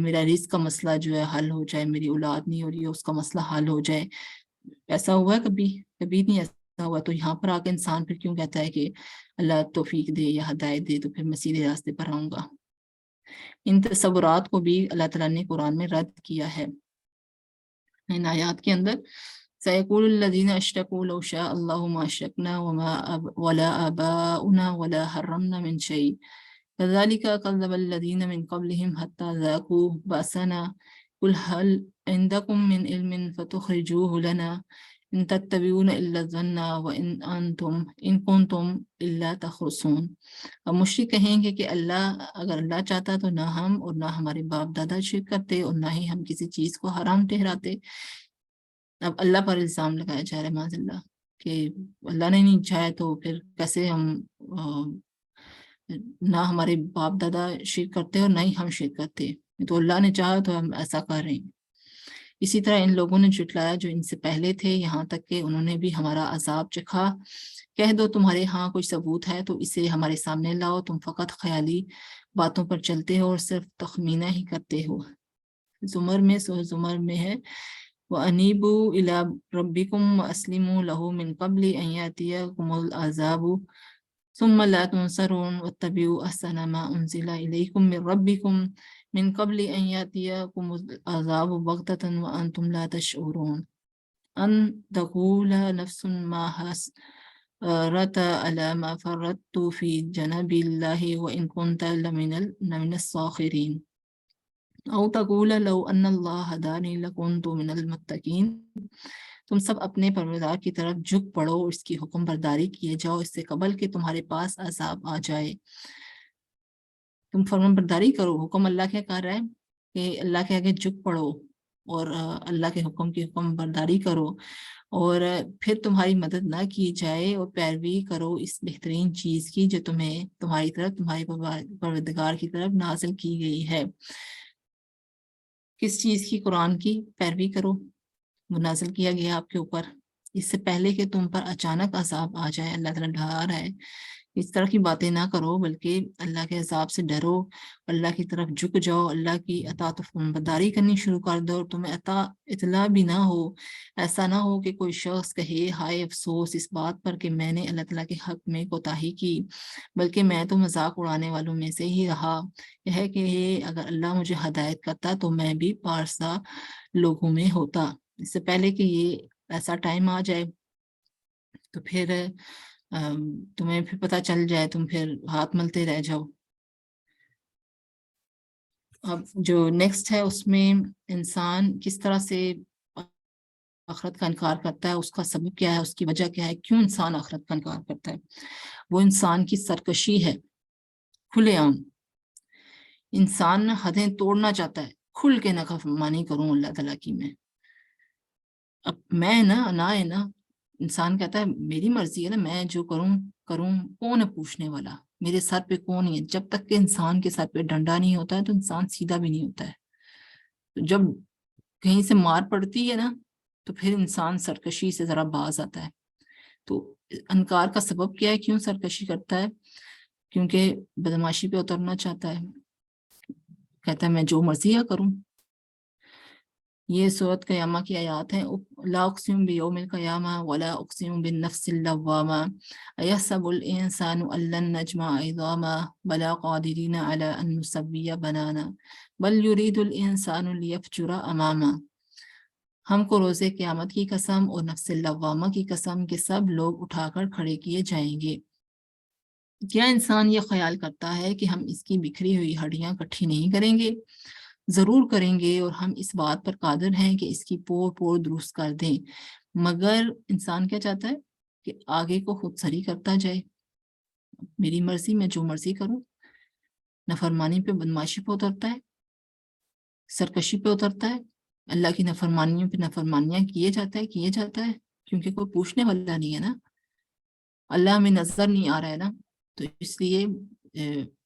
میرا رزق کا مسئلہ جو ہے حل ہو جائے، میری اولاد نہیں ہو رہی ہے اس کا مسئلہ حل ہو جائے؟ ایسا ہوا ہے کبھی؟ کبھی نہیں ایسا ہوا۔ تو یہاں پر آ کے انسان پھر کیوں کہتا ہے کہ اللہ توفیق دے یا ہدایت دے تو پھر میں سیدھے راستے پر آؤں گا؟ ان تصورات کو بھی اللہ تعالیٰ نے قرآن میں رد کیا ہے ان آیات کے اندر۔ سَيَقُولُ الَّذِينَ أَشْرَكُوا لَوْ شَاءَ اللَّهُ مَا أَشْرَكْنَا وَلَا آبَاؤُنَا وَلَا حَرَّمْنَا مِنْ شَيْءٍ كَذَلِكَ كَذَّبَ الَّذِينَ مِنْ قَبْلِهِمْ حَتَّى ذَاقُوا بَأْسَنَا قُلْ هَلْ عِندَكُم مِّنْ عِلْمٍ فَتُخْرِجُوهُ لَنَا إِن تَتَّبِعُونَ إِلَّا الظَّنَّ وَإِنْ أَنْتُمْ إِن كُنتُمْ إِلَّا تَخْرُصُونَ۔ اب مشرک کہیں گے کہ اگر اللہ چاہتا تو نہ ہم اور نہ ہمارے باپ دادا شرک کرتے اور نہ ہی ہم کسی چیز کو حرام ٹھہراتے۔ اب اللہ پر الزام لگایا جا رہا ہے معاذ اللہ کہ اللہ نے نہیں چاہا تو پھر کیسے ہم نہ ہمارے باپ دادا شرک کرتے اور نہ ہی ہم شرک کرتے، تو اللہ نے چاہا تو ہم ایسا کر رہے ہیں۔ اسی طرح ان لوگوں نے جھٹلایا جو ان سے پہلے تھے، یہاں تک کہ انہوں نے بھی ہمارا عذاب چکھا۔ کہہ دو تمہارے ہاں کوئی ثبوت ہے تو اسے ہمارے سامنے لاؤ، تم فقط خیالی باتوں پر چلتے ہو اور صرف تخمینہ ہی کرتے ہو۔ سورہ زمر میں ہے وَأَنِيبُوا إِلَىٰ رَبِّكُمْ وَأَسْلِمُوا لَهُ مِن قَبْلِ أَن يَأْتِيَكُمُ الْعَذَابُ ثُمَّ لَا تُنصَرُونَ وَاتَّبِعُوا أَحْسَنَ مَا أُنزِلَ إِلَيْكُم مِّن رَّبِّكُم مِّن قَبْلِ أَن يَأْتِيَكُمُ الْعَذَابُ بَغْتَةً وَأَنتُمْ لَا تَشْعُرُونَ أَن تَقُولَ نَفْسٌ مَّا حَسْرَةً عَلَىٰ مَا فَرَّطتُ فِي جَنبِ اللَّهِ وَإِن كُنتَ لَمِنَ الصَّاغِرِينَ او تقول لو ان اللہ ہدانی لکنت من المتقین۔ تم سب اپنے پروردگار کی طرف جھک پڑو اور اس کی حکم برداری کیے جاؤ اس سے قبل کہ تمہارے پاس عذاب آ جائے۔ تم فرمان برداری کرو، حکم اللہ کیا کر رہا ہے کہ اللہ کے آگے جھک پڑو اور اللہ کے حکم کی حکم برداری کرو، اور پھر تمہاری مدد نہ کی جائے اور پیروی کرو اس بہترین چیز کی جو تمہیں تمہاری طرف تمہارے پروردگار کی طرف نازل کی گئی ہے۔ کس چیز کی؟ قرآن کی پیروی کرو، وہ نازل کیا گیا آپ کے اوپر اس سے پہلے کہ تم پر اچانک عذاب آ جائے۔ اللہ تعالیٰ ڈرا رہا ہے، اس طرح کی باتیں نہ کرو بلکہ اللہ کے عذاب سے ڈرو، اللہ کی طرف جھک جاؤ، اللہ کی اطاعت و فرمانبرداری کرنی شروع کر دو، اور تمہیں اطلاع بھی نہ ہو، ایسا نہ ہو کہ کوئی شخص کہے ہائے افسوس اس بات پر کہ میں نے اللہ تعالیٰ کے حق میں کوتاہی کی، بلکہ میں تو مذاق اڑانے والوں میں سے ہی رہا۔ یہ ہے کہ اگر اللہ مجھے ہدایت کرتا تو میں بھی پارسا لوگوں میں ہوتا۔ اس سے پہلے کہ یہ ایسا ٹائم آ جائے تو پھر تمہیں پھر پتہ چل جائے، تم پھر ہاتھ ملتے رہ جاؤ۔ اب جو نیکسٹ ہے اس میں انسان کس طرح سے آخرت کا انکار کرتا ہے اس کا سبب کیا ہے، اس کی وجہ کیا ہے، کیوں انسان آخرت کا انکار کرتا ہے؟ وہ انسان کی سرکشی ہے، کھلے عام انسان حدیں توڑنا چاہتا ہے، کھل کے نافرمانی کروں اللہ تعالیٰ کی میں، اب میں نہ ہے نا، انسان کہتا ہے میری مرضی ہے نا، میں جو کروں کون ہے پوچھنے والا، میرے سر پہ کون ہے؟ جب تک کہ انسان کے سر پہ ڈنڈا نہیں ہوتا ہے تو انسان سیدھا بھی نہیں ہوتا ہے، تو جب کہیں سے مار پڑتی ہے نا تو پھر انسان سرکشی سے ذرا باز آتا ہے۔ تو انکار کا سبب کیا ہے، کیوں سرکشی کرتا ہے؟ کیونکہ بدماشی پہ اترنا چاہتا ہے، کہتا ہے میں جو مرضی کروں۔ یہ سورۃ قیامہ کی آیات ہیں، لا اقسم بیوم القیامہ ولا اقسم بالنفس اللوامہ ایحسب الانسان ان لن نجمع عظامہ بلا قادرین علی ان نسوی بنانا بل یرید الانسان لیفجر امامہ۔ ہم کو روز قیامت کی قسم اور نفس اللوامہ کی قسم کہ سب لوگ اٹھا کر کھڑے کیے جائیں گے۔ کیا انسان یہ خیال کرتا ہے کہ ہم اس کی بکھری ہوئی ہڈیاں کٹھی نہیں کریں گے؟ ضرور کریں گے، اور ہم اس بات پر قادر ہیں کہ اس کی پور درست کر دیں، مگر انسان کیا چاہتا ہے کہ آگے کو خود سری کرتا جائے، میری مرضی، میں جو مرضی کروں، نافرمانی پہ بدماشی پہ اترتا ہے، سرکشی پہ اترتا ہے، اللہ کی نافرمانیوں پہ نافرمانیاں کیے جاتا ہے کیونکہ کوئی پوچھنے والا نہیں ہے نا، اللہ ہمیں نظر نہیں آ رہا ہے نا، تو اس لیے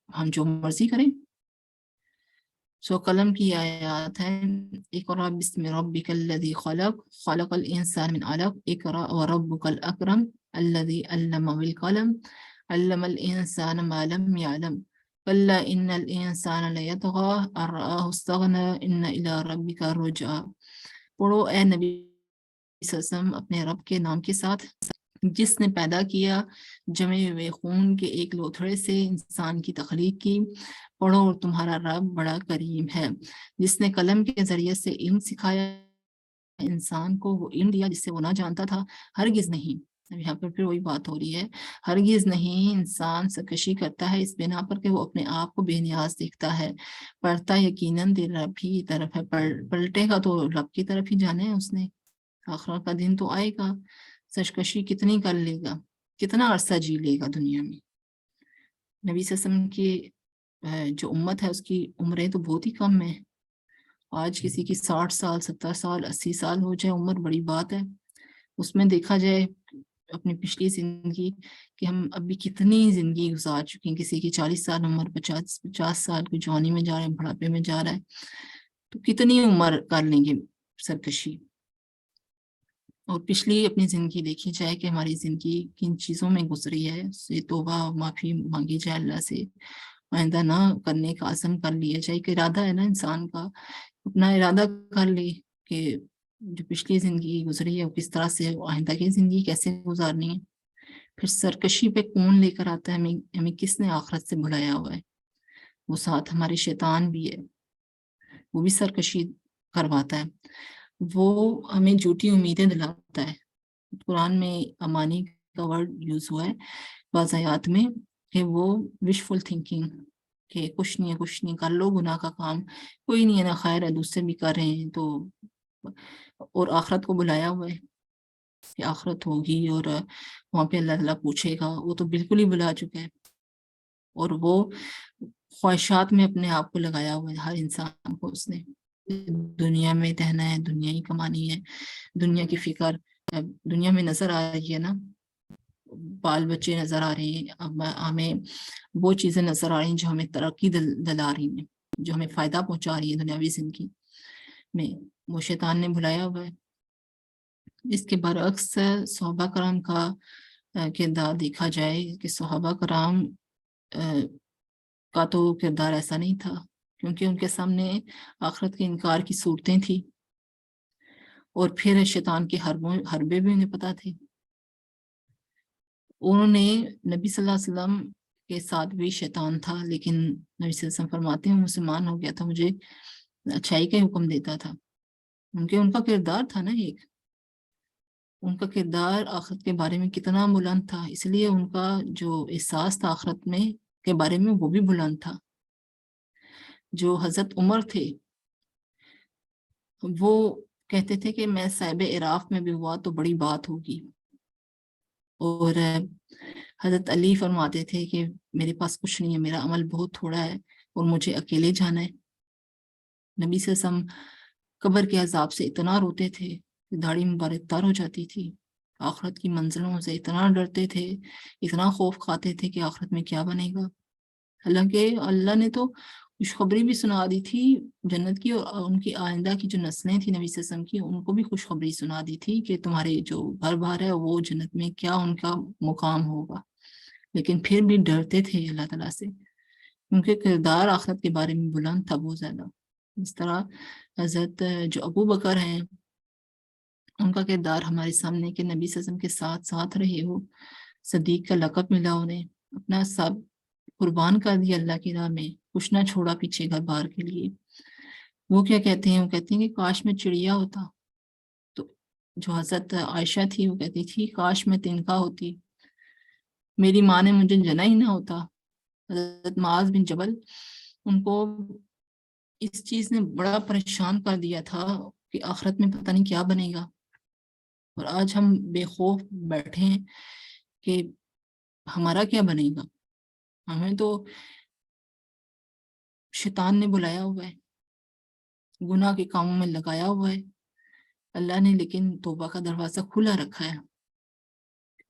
ہم جو مرضی کریں۔ سو قلم کی آیات ہیں، اقرأ بسم ربک الذی خلق خلق الانسان من علق اقرأ وربک الاکرم الذی علم بالقلم علم الانسان ما لم يعلم کلا ان الانسان لیطغی ان رآہ استغنی ان الی ربک الرجعی۔ پڑھو اے نبی صلی اللہ علیہ وسلم اپنے رب کے نام کے ساتھ جس نے پیدا کیا جمے ہوئے خون کے ایک لوتھڑے سے انسان کی تخلیق کی۔ پڑھو اور تمہارا رب بڑا کریم ہے جس نے قلم کے ذریعے سے علم سکھایا انسان کو، وہ علم دیا جس سے وہ نہ جانتا تھا۔ ہرگز نہیں، اب یہاں پر پھر وہی بات ہو رہی ہے، ہرگز نہیں انسان سرکشی کرتا ہے اس بنا پر کہ وہ اپنے آپ کو بے نیاز دیکھتا ہے، پڑھتا یقیناً دل رب ہی طرف ہے، پلٹے گا تو رب کی طرف ہی جانا ہے اس نے، آخرت کا دن تو آئے گا، سرکشی کتنی کر لے گا، کتنا عرصہ جی لے گا دنیا میں۔ نبی صلی اللہ علیہ وسلم کی جو امت ہے اس کی عمریں تو بہت ہی کم ہیں، آج کسی کی 60 سال 70 سال 80 سال ہو جائے عمر بڑی بات ہے، اس میں دیکھا جائے اپنی پچھلی زندگی کہ ہم ابھی کتنی زندگی گزار چکے ہیں، کسی کی 40 سال عمر، 50 سال کی جوانی میں جا رہے ہیں، بڑھاپے میں جا رہا ہے، تو کتنی عمر کر لیں گے سرکشی۔ اور پچھلی اپنی زندگی دیکھی جائے کہ ہماری زندگی کن چیزوں میں گزری ہے، سے توبہ معافی مانگی جائے اللہ سے، آئندہ نہ کرنے کا عزم کر لیا جائے کہ ارادہ ہے نا انسان کا، اپنا ارادہ کر لے کہ جو پچھلی زندگی گزری ہے وہ کس طرح سے، آئندہ کی زندگی کیسے گزارنی ہے۔ پھر سرکشی پہ کون لے کر آتا ہے، ہمیں کس نے آخرت سے بلایا ہوا ہے؟ وہ ساتھ ہمارے شیطان بھی ہے، وہ بھی سرکشی کرواتا ہے، وہ ہمیں جھوٹی امیدیں دلاتا ہے۔ قرآن میں امانی کا ورڈ یوز ہوا ہے بعض آیات میں کہ وہ وشفل تھنکنگ، کہ کچھ نہیں کر لو، گناہ کا کام کوئی نہیں ہے نا، خیر ہے دوسرے بھی کر رہے ہیں تو، اور آخرت کو بلایا ہوا ہے کہ آخرت ہوگی اور وہاں پہ اللہ تعالیٰ پوچھے گا، وہ تو بالکل ہی بلا چکا ہے، اور وہ خواہشات میں اپنے آپ کو لگایا ہوا ہے ہر انسان کو، اس نے دنیا میں رہنا ہے، دنیا ہی کمانی ہے، دنیا کی فکر دنیا میں نظر آ رہی ہے نا، بال بچے نظر آ رہے ہیں، اب ہمیں وہ چیزیں نظر آ رہی ہیں جو ہمیں ترقی دلا رہی ہیں، جو ہمیں فائدہ پہنچا رہی ہے دنیاوی زندگی میں، وہ شیطان نے بلایا ہوا ہے۔ اس کے برعکس صحابہ کرام کا کردار دیکھا جائے کہ صحابہ کرام کا تو کردار ایسا نہیں تھا، کیونکہ ان کے سامنے آخرت کے انکار کی صورتیں تھیں، اور پھر شیطان کے حربے بھی انہیں پتہ تھے۔ انہوں نے نبی صلی اللہ علیہ وسلم کے ساتھ بھی شیطان تھا، لیکن نبی صلی اللہ علیہ وسلم فرماتے ہیں مسلمان ہو گیا تھا، مجھے اچھائی کا حکم دیتا تھا، ان کا کردار تھا نا، ایک ان کا کردار آخرت کے بارے میں کتنا بلند تھا، اس لیے ان کا جو احساس تھا آخرت میں کے بارے میں وہ بھی بلند تھا۔ جو حضرت عمر تھے وہ کہتے تھے کہ میں صاحب عراف میں بھی ہوا تو بڑی بات ہوگی، اور حضرت علی فرماتے تھے کہ میرے پاس کچھ نہیں ہے، میرا عمل بہت تھوڑا ہے اور مجھے اکیلے جانا ہے۔ نبی صلی اللہ علیہ وسلم قبر کے عذاب سے اتنا روتے تھے کہ داڑھی مبارک تر ہو جاتی تھی، آخرت کی منزلوں سے اتنا ڈرتے تھے، اتنا خوف کھاتے تھے کہ آخرت میں کیا بنے گا۔ حالانکہ اللہ نے تو خوشخبری بھی سنا دی تھی جنت کی، اور ان کی آئندہ کی جو نسلیں تھیں نبی صلی اللہ علیہ وسلم کی، ان کو بھی خوشخبری سنا دی تھی کہ تمہارے جو گھر بار ہے وہ جنت میں کیا ان کا مقام ہوگا، لیکن پھر بھی ڈرتے تھے اللہ تعالیٰ سے، کیونکہ کردار آخرت کے بارے میں بلند تھا بہت زیادہ۔ اس طرح حضرت جو ابو بکر ہیں، ان کا کردار ہمارے سامنے کہ نبی صلی اللہ علیہ وسلم کے ساتھ ساتھ رہے ہو، صدیق کا لقب ملا انہیں، اپنا سب قربان کر دیا اللہ کی راہ میں، کچھ نہ چھوڑا پیچھے گھر بار کے لیے۔ وہ کیا کہتے ہیں؟ وہ کہتے ہیں کہ کاش میں چڑیا ہوتا۔ تو جو حضرت عائشہ تھی وہ کہتی تھی کاش میں تنکا ہوتی، میری ماں نے مجھے جنا ہی نہ ہوتا۔ حضرت معاذ بن جبل، ان کو اس چیز نے بڑا پریشان کر دیا تھا کہ آخرت میں پتہ نہیں کیا بنے گا، اور آج ہم بے خوف بیٹھے ہیں کہ ہمارا کیا بنے گا۔ ہمیں تو شیطان نے بلایا ہوا ہے، گناہ کے کاموں میں لگایا ہوا ہے، اللہ نے لیکن توبہ کا دروازہ کھلا رکھا ہے،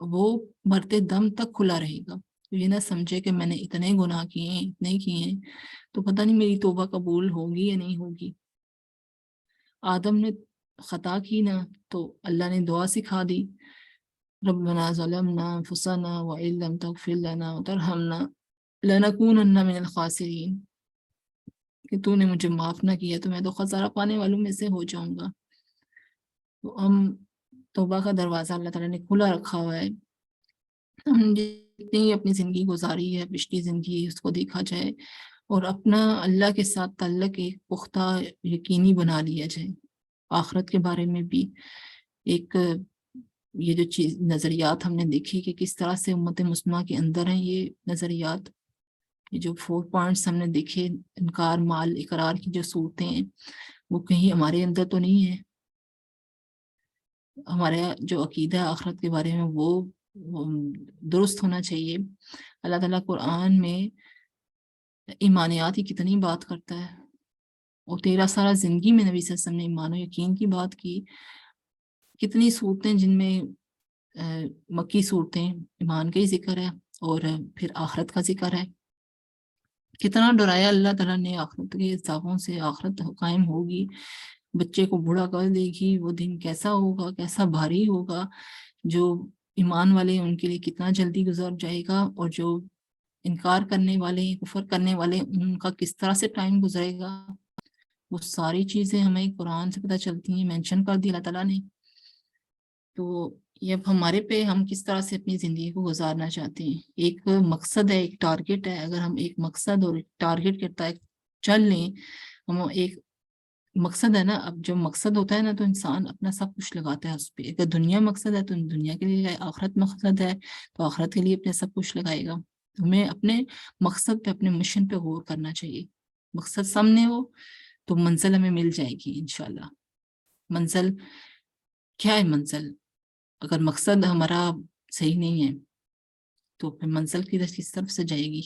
وہ مرتے دم تک کھلا رہے گا۔ یہ نہ سمجھے کہ میں نے اتنے گناہ کیے ہیں، اتنے کیے ہیں تو پتہ نہیں میری توبہ قبول ہوگی یا نہیں ہوگی۔ آدم نے خطا کی نا تو اللہ نے دعا سکھا دی، ربنا ظلمنا انفسنا وان لم تغفر لنا وترحمنا لنکونن من الخاسرین، کہ تو نے مجھے معاف نہ کیا تو میں تو خسارہ پانے والوں میں سے ہو جاؤں گا۔ تو ہم توبہ کا دروازہ اللہ تعالیٰ نے کھلا رکھا ہوا ہے۔ ہم جتنی اپنی زندگی گزاری ہے، پچھلی زندگی، اس کو دیکھا جائے اور اپنا اللہ کے ساتھ تعلق ایک پختہ یقینی بنا لیا جائے۔ آخرت کے بارے میں بھی ایک یہ جو چیز نظریات ہم نے دیکھی کہ کس طرح سے امت مسلمہ کے اندر ہیں یہ نظریات، یہ جو 4 پوائنٹس ہم نے دیکھے، انکار، مال، اقرار کی جو صورتیں ہیں، وہ کہیں ہمارے اندر تو نہیں ہے۔ ہمارا جو عقیدہ آخرت کے بارے میں وہ درست ہونا چاہیے۔ اللہ تعالیٰ قرآن میں ایمانیات کی کتنی بات کرتا ہے، اور 13 سالہ زندگی میں نبی صلی اللہ علیہ وسلم نے ایمان و یقین کی بات کی۔ کتنی صورتیں جن میں مکی صورتیں ایمان کا ہی ذکر ہے اور پھر آخرت کا ذکر ہے۔ کتنا ڈرایا اللہ تعالیٰ نے آخرت کے عذابوں سے، آخرت قائم ہوگی، بچے کو بوڑھا کر دے گی، وہ دن کیسا ہوگا، کیسا بھاری ہوگا، جو ایمان والے ان کے لیے کتنا جلدی گزر جائے گا، اور جو انکار کرنے والے، کفر کرنے والے، ان کا کس طرح سے ٹائم گزرے گا۔ وہ ساری چیزیں ہمیں قرآن سے پتہ چلتی ہیں، مینشن کر دی اللہ تعالیٰ نے۔ تو یہ اب ہمارے پہ ہم کس طرح سے اپنی زندگی کو گزارنا چاہتے ہیں۔ ایک مقصد ہے، ایک ٹارگٹ ہے، اگر ہم ایک مقصد اور ایک ٹارگٹ کے تحت چل لیں، ہم ایک مقصد ہے نا، اب جو مقصد ہوتا ہے نا تو انسان اپنا سب کچھ لگاتا ہے اس پہ۔ اگر دنیا مقصد ہے تو دنیا کے لیے، آخرت مقصد ہے تو آخرت کے لیے اپنے سب کچھ لگائے گا۔ ہمیں اپنے مقصد پہ، اپنے مشن پہ غور کرنا چاہیے۔ مقصد سامنے ہو تو منزل ہمیں مل جائے گی انشاءاللہ۔ منزل کیا ہے؟ منزل اگر مقصد ہمارا صحیح نہیں ہے تو پھر منزل کس طرف سے جائے گی،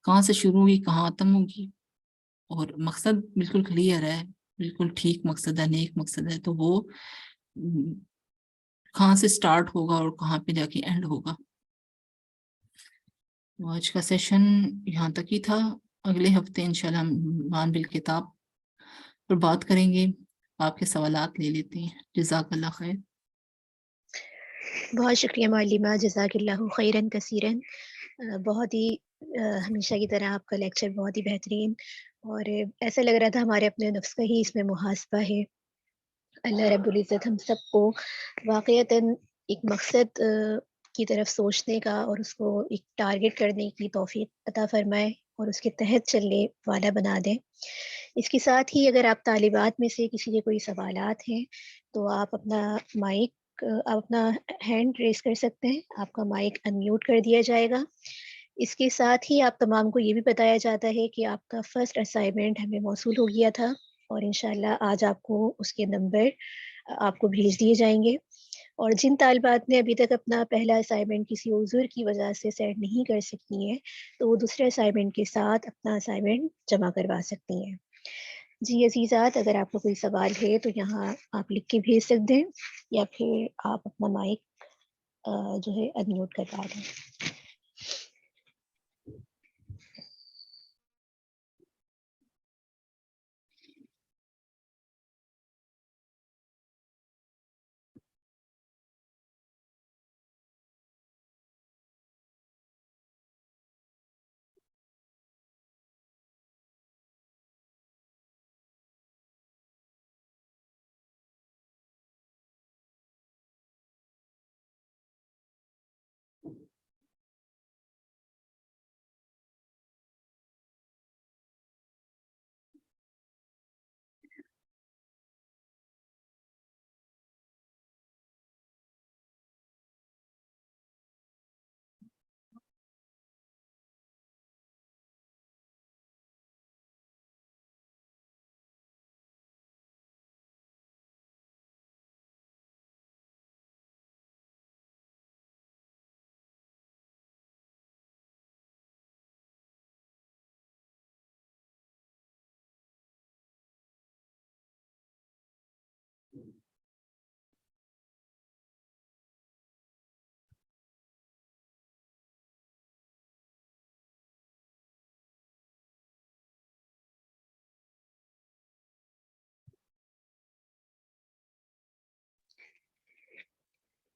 کہاں سے شروع ہوگی، کہاں ختم ہوگی۔ اور مقصد بالکل کلیئر ہے، بالکل ٹھیک مقصد ہے، نیک مقصد ہے، تو وہ کہاں سے سٹارٹ ہوگا اور کہاں پہ جا کے اینڈ ہوگا۔ آج کا سیشن یہاں تک ہی تھا۔ اگلے ہفتے انشاءاللہ ہم ایمان بالکتاب پر بات کریں گے۔ آپ کے سوالات لے لیتے ہیں۔ جزاک اللہ خیر۔ بہت شکریہ معلمہ، جزاک اللہ خیراً کثیراً۔ بہت ہی ہمیشہ کی طرح آپ کا لیکچر بہت ہی بہترین، اور ایسا لگ رہا تھا ہمارے اپنے نفس کا ہی اس میں محاسبہ ہے۔ اللہ رب العزت ہم سب کو واقعتاً ایک مقصد کی طرف سوچنے کا اور اس کو ایک ٹارگٹ کرنے کی توفیق عطا فرمائے اور اس کے تحت چلنے والا بنا دے۔ اس کے ساتھ ہی اگر آپ طالبات میں سے کسی کے کوئی سوالات ہیں تو آپ اپنا آپ اپنا ہینڈ ریز کر سکتے ہیں، آپ کا مائک انمیوٹ کر دیا جائے گا۔ اس کے ساتھ ہی آپ تمام کو یہ بھی بتایا جاتا ہے کہ آپ کا فرسٹ اسائنمنٹ ہمیں موصول ہو گیا تھا، اور انشاءاللہ آج آپ کو اس کے نمبر آپ کو بھیج دیے جائیں گے. اور جن طالبات نے ابھی تک اپنا پہلا اسائنمنٹ کسی عذر کی وجہ سے سینڈ نہیں کر سکتی ہیں تو وہ دوسرے اسائنمنٹ کے ساتھ اپنا اسائنمنٹ جمع کروا سکتی ہیں. جی عزیزات، اگر آپ کو کوئی سوال ہے تو یہاں آپ لکھ کے بھیج سکتے ہیں یا پھر آپ اپنا مائک جو ہے انمیوٹ کروا دیں.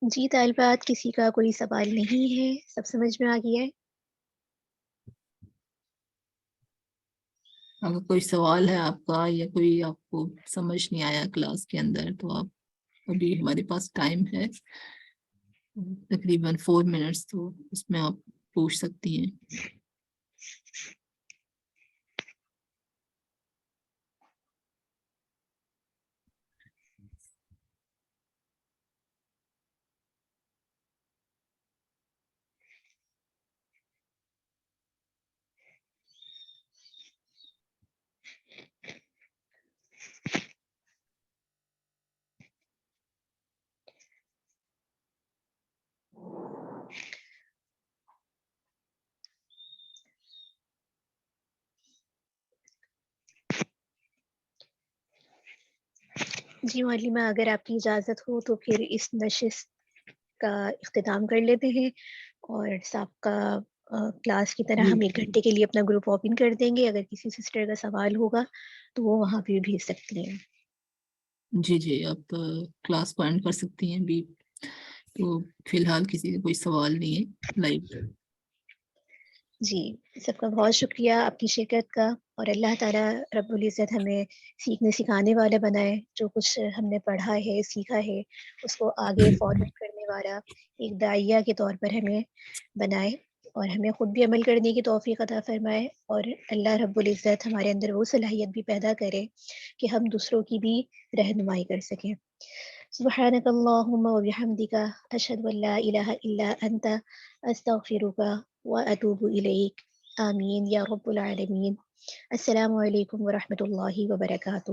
جی طالبات، کسی کا کوئی سوال نہیں ہے؟ سب سمجھ میں آ گیا ہے؟ اگر کوئی سوال ہے آپ کا یا کوئی آپ کو سمجھ نہیں آیا کلاس کے اندر تو آپ ابھی ہمارے پاس ٹائم ہے تقریباً 4 منٹس، تو اس میں آپ پوچھ سکتی ہیں. جی معلمہ، اگر آپ کی اجازت ہو تو پھر اس نشست کا اختتام کر لیتے ہیں اور سابقہ کلاس کی طرح جی ہم 1 گھنٹے کے لیے اپنا گروپ اوپن کر دیں گے. اگر کسی سسٹر کا سوال ہوگا تو وہ وہاں پہ بھیج سکتی ہیں. جی آپ کلاس کو اینڈ کر سکتی ہیں ابھی. تو فی الحال کسی کا کوئی سوال نہیں ہے لائیو. جی سب کا بہت شکریہ آپ کی شرکت کا، اور اللہ تعالیٰ رب العزت ہمیں سیکھنے سکھانے والا بنائے. جو کچھ ہم نے پڑھا ہے سیکھا ہے اس کو آگے فارورڈ کرنے والا ایک داعیہ کے طور پر ہمیں بنائے، اور ہمیں خود بھی عمل کرنے کی توفیق عطا فرمائے، اور اللہ رب العزت ہمارے اندر وہ صلاحیت بھی پیدا کرے کہ ہم دوسروں کی بھی رہنمائی کر سکیں. سبحانک اللہم و بحمدک، اشہد ان لا الہ الا انت، استغفرک واتوب الیک. آمین یا رب العالمین. السلام علیکم ورحمۃ اللہ وبرکاتہ.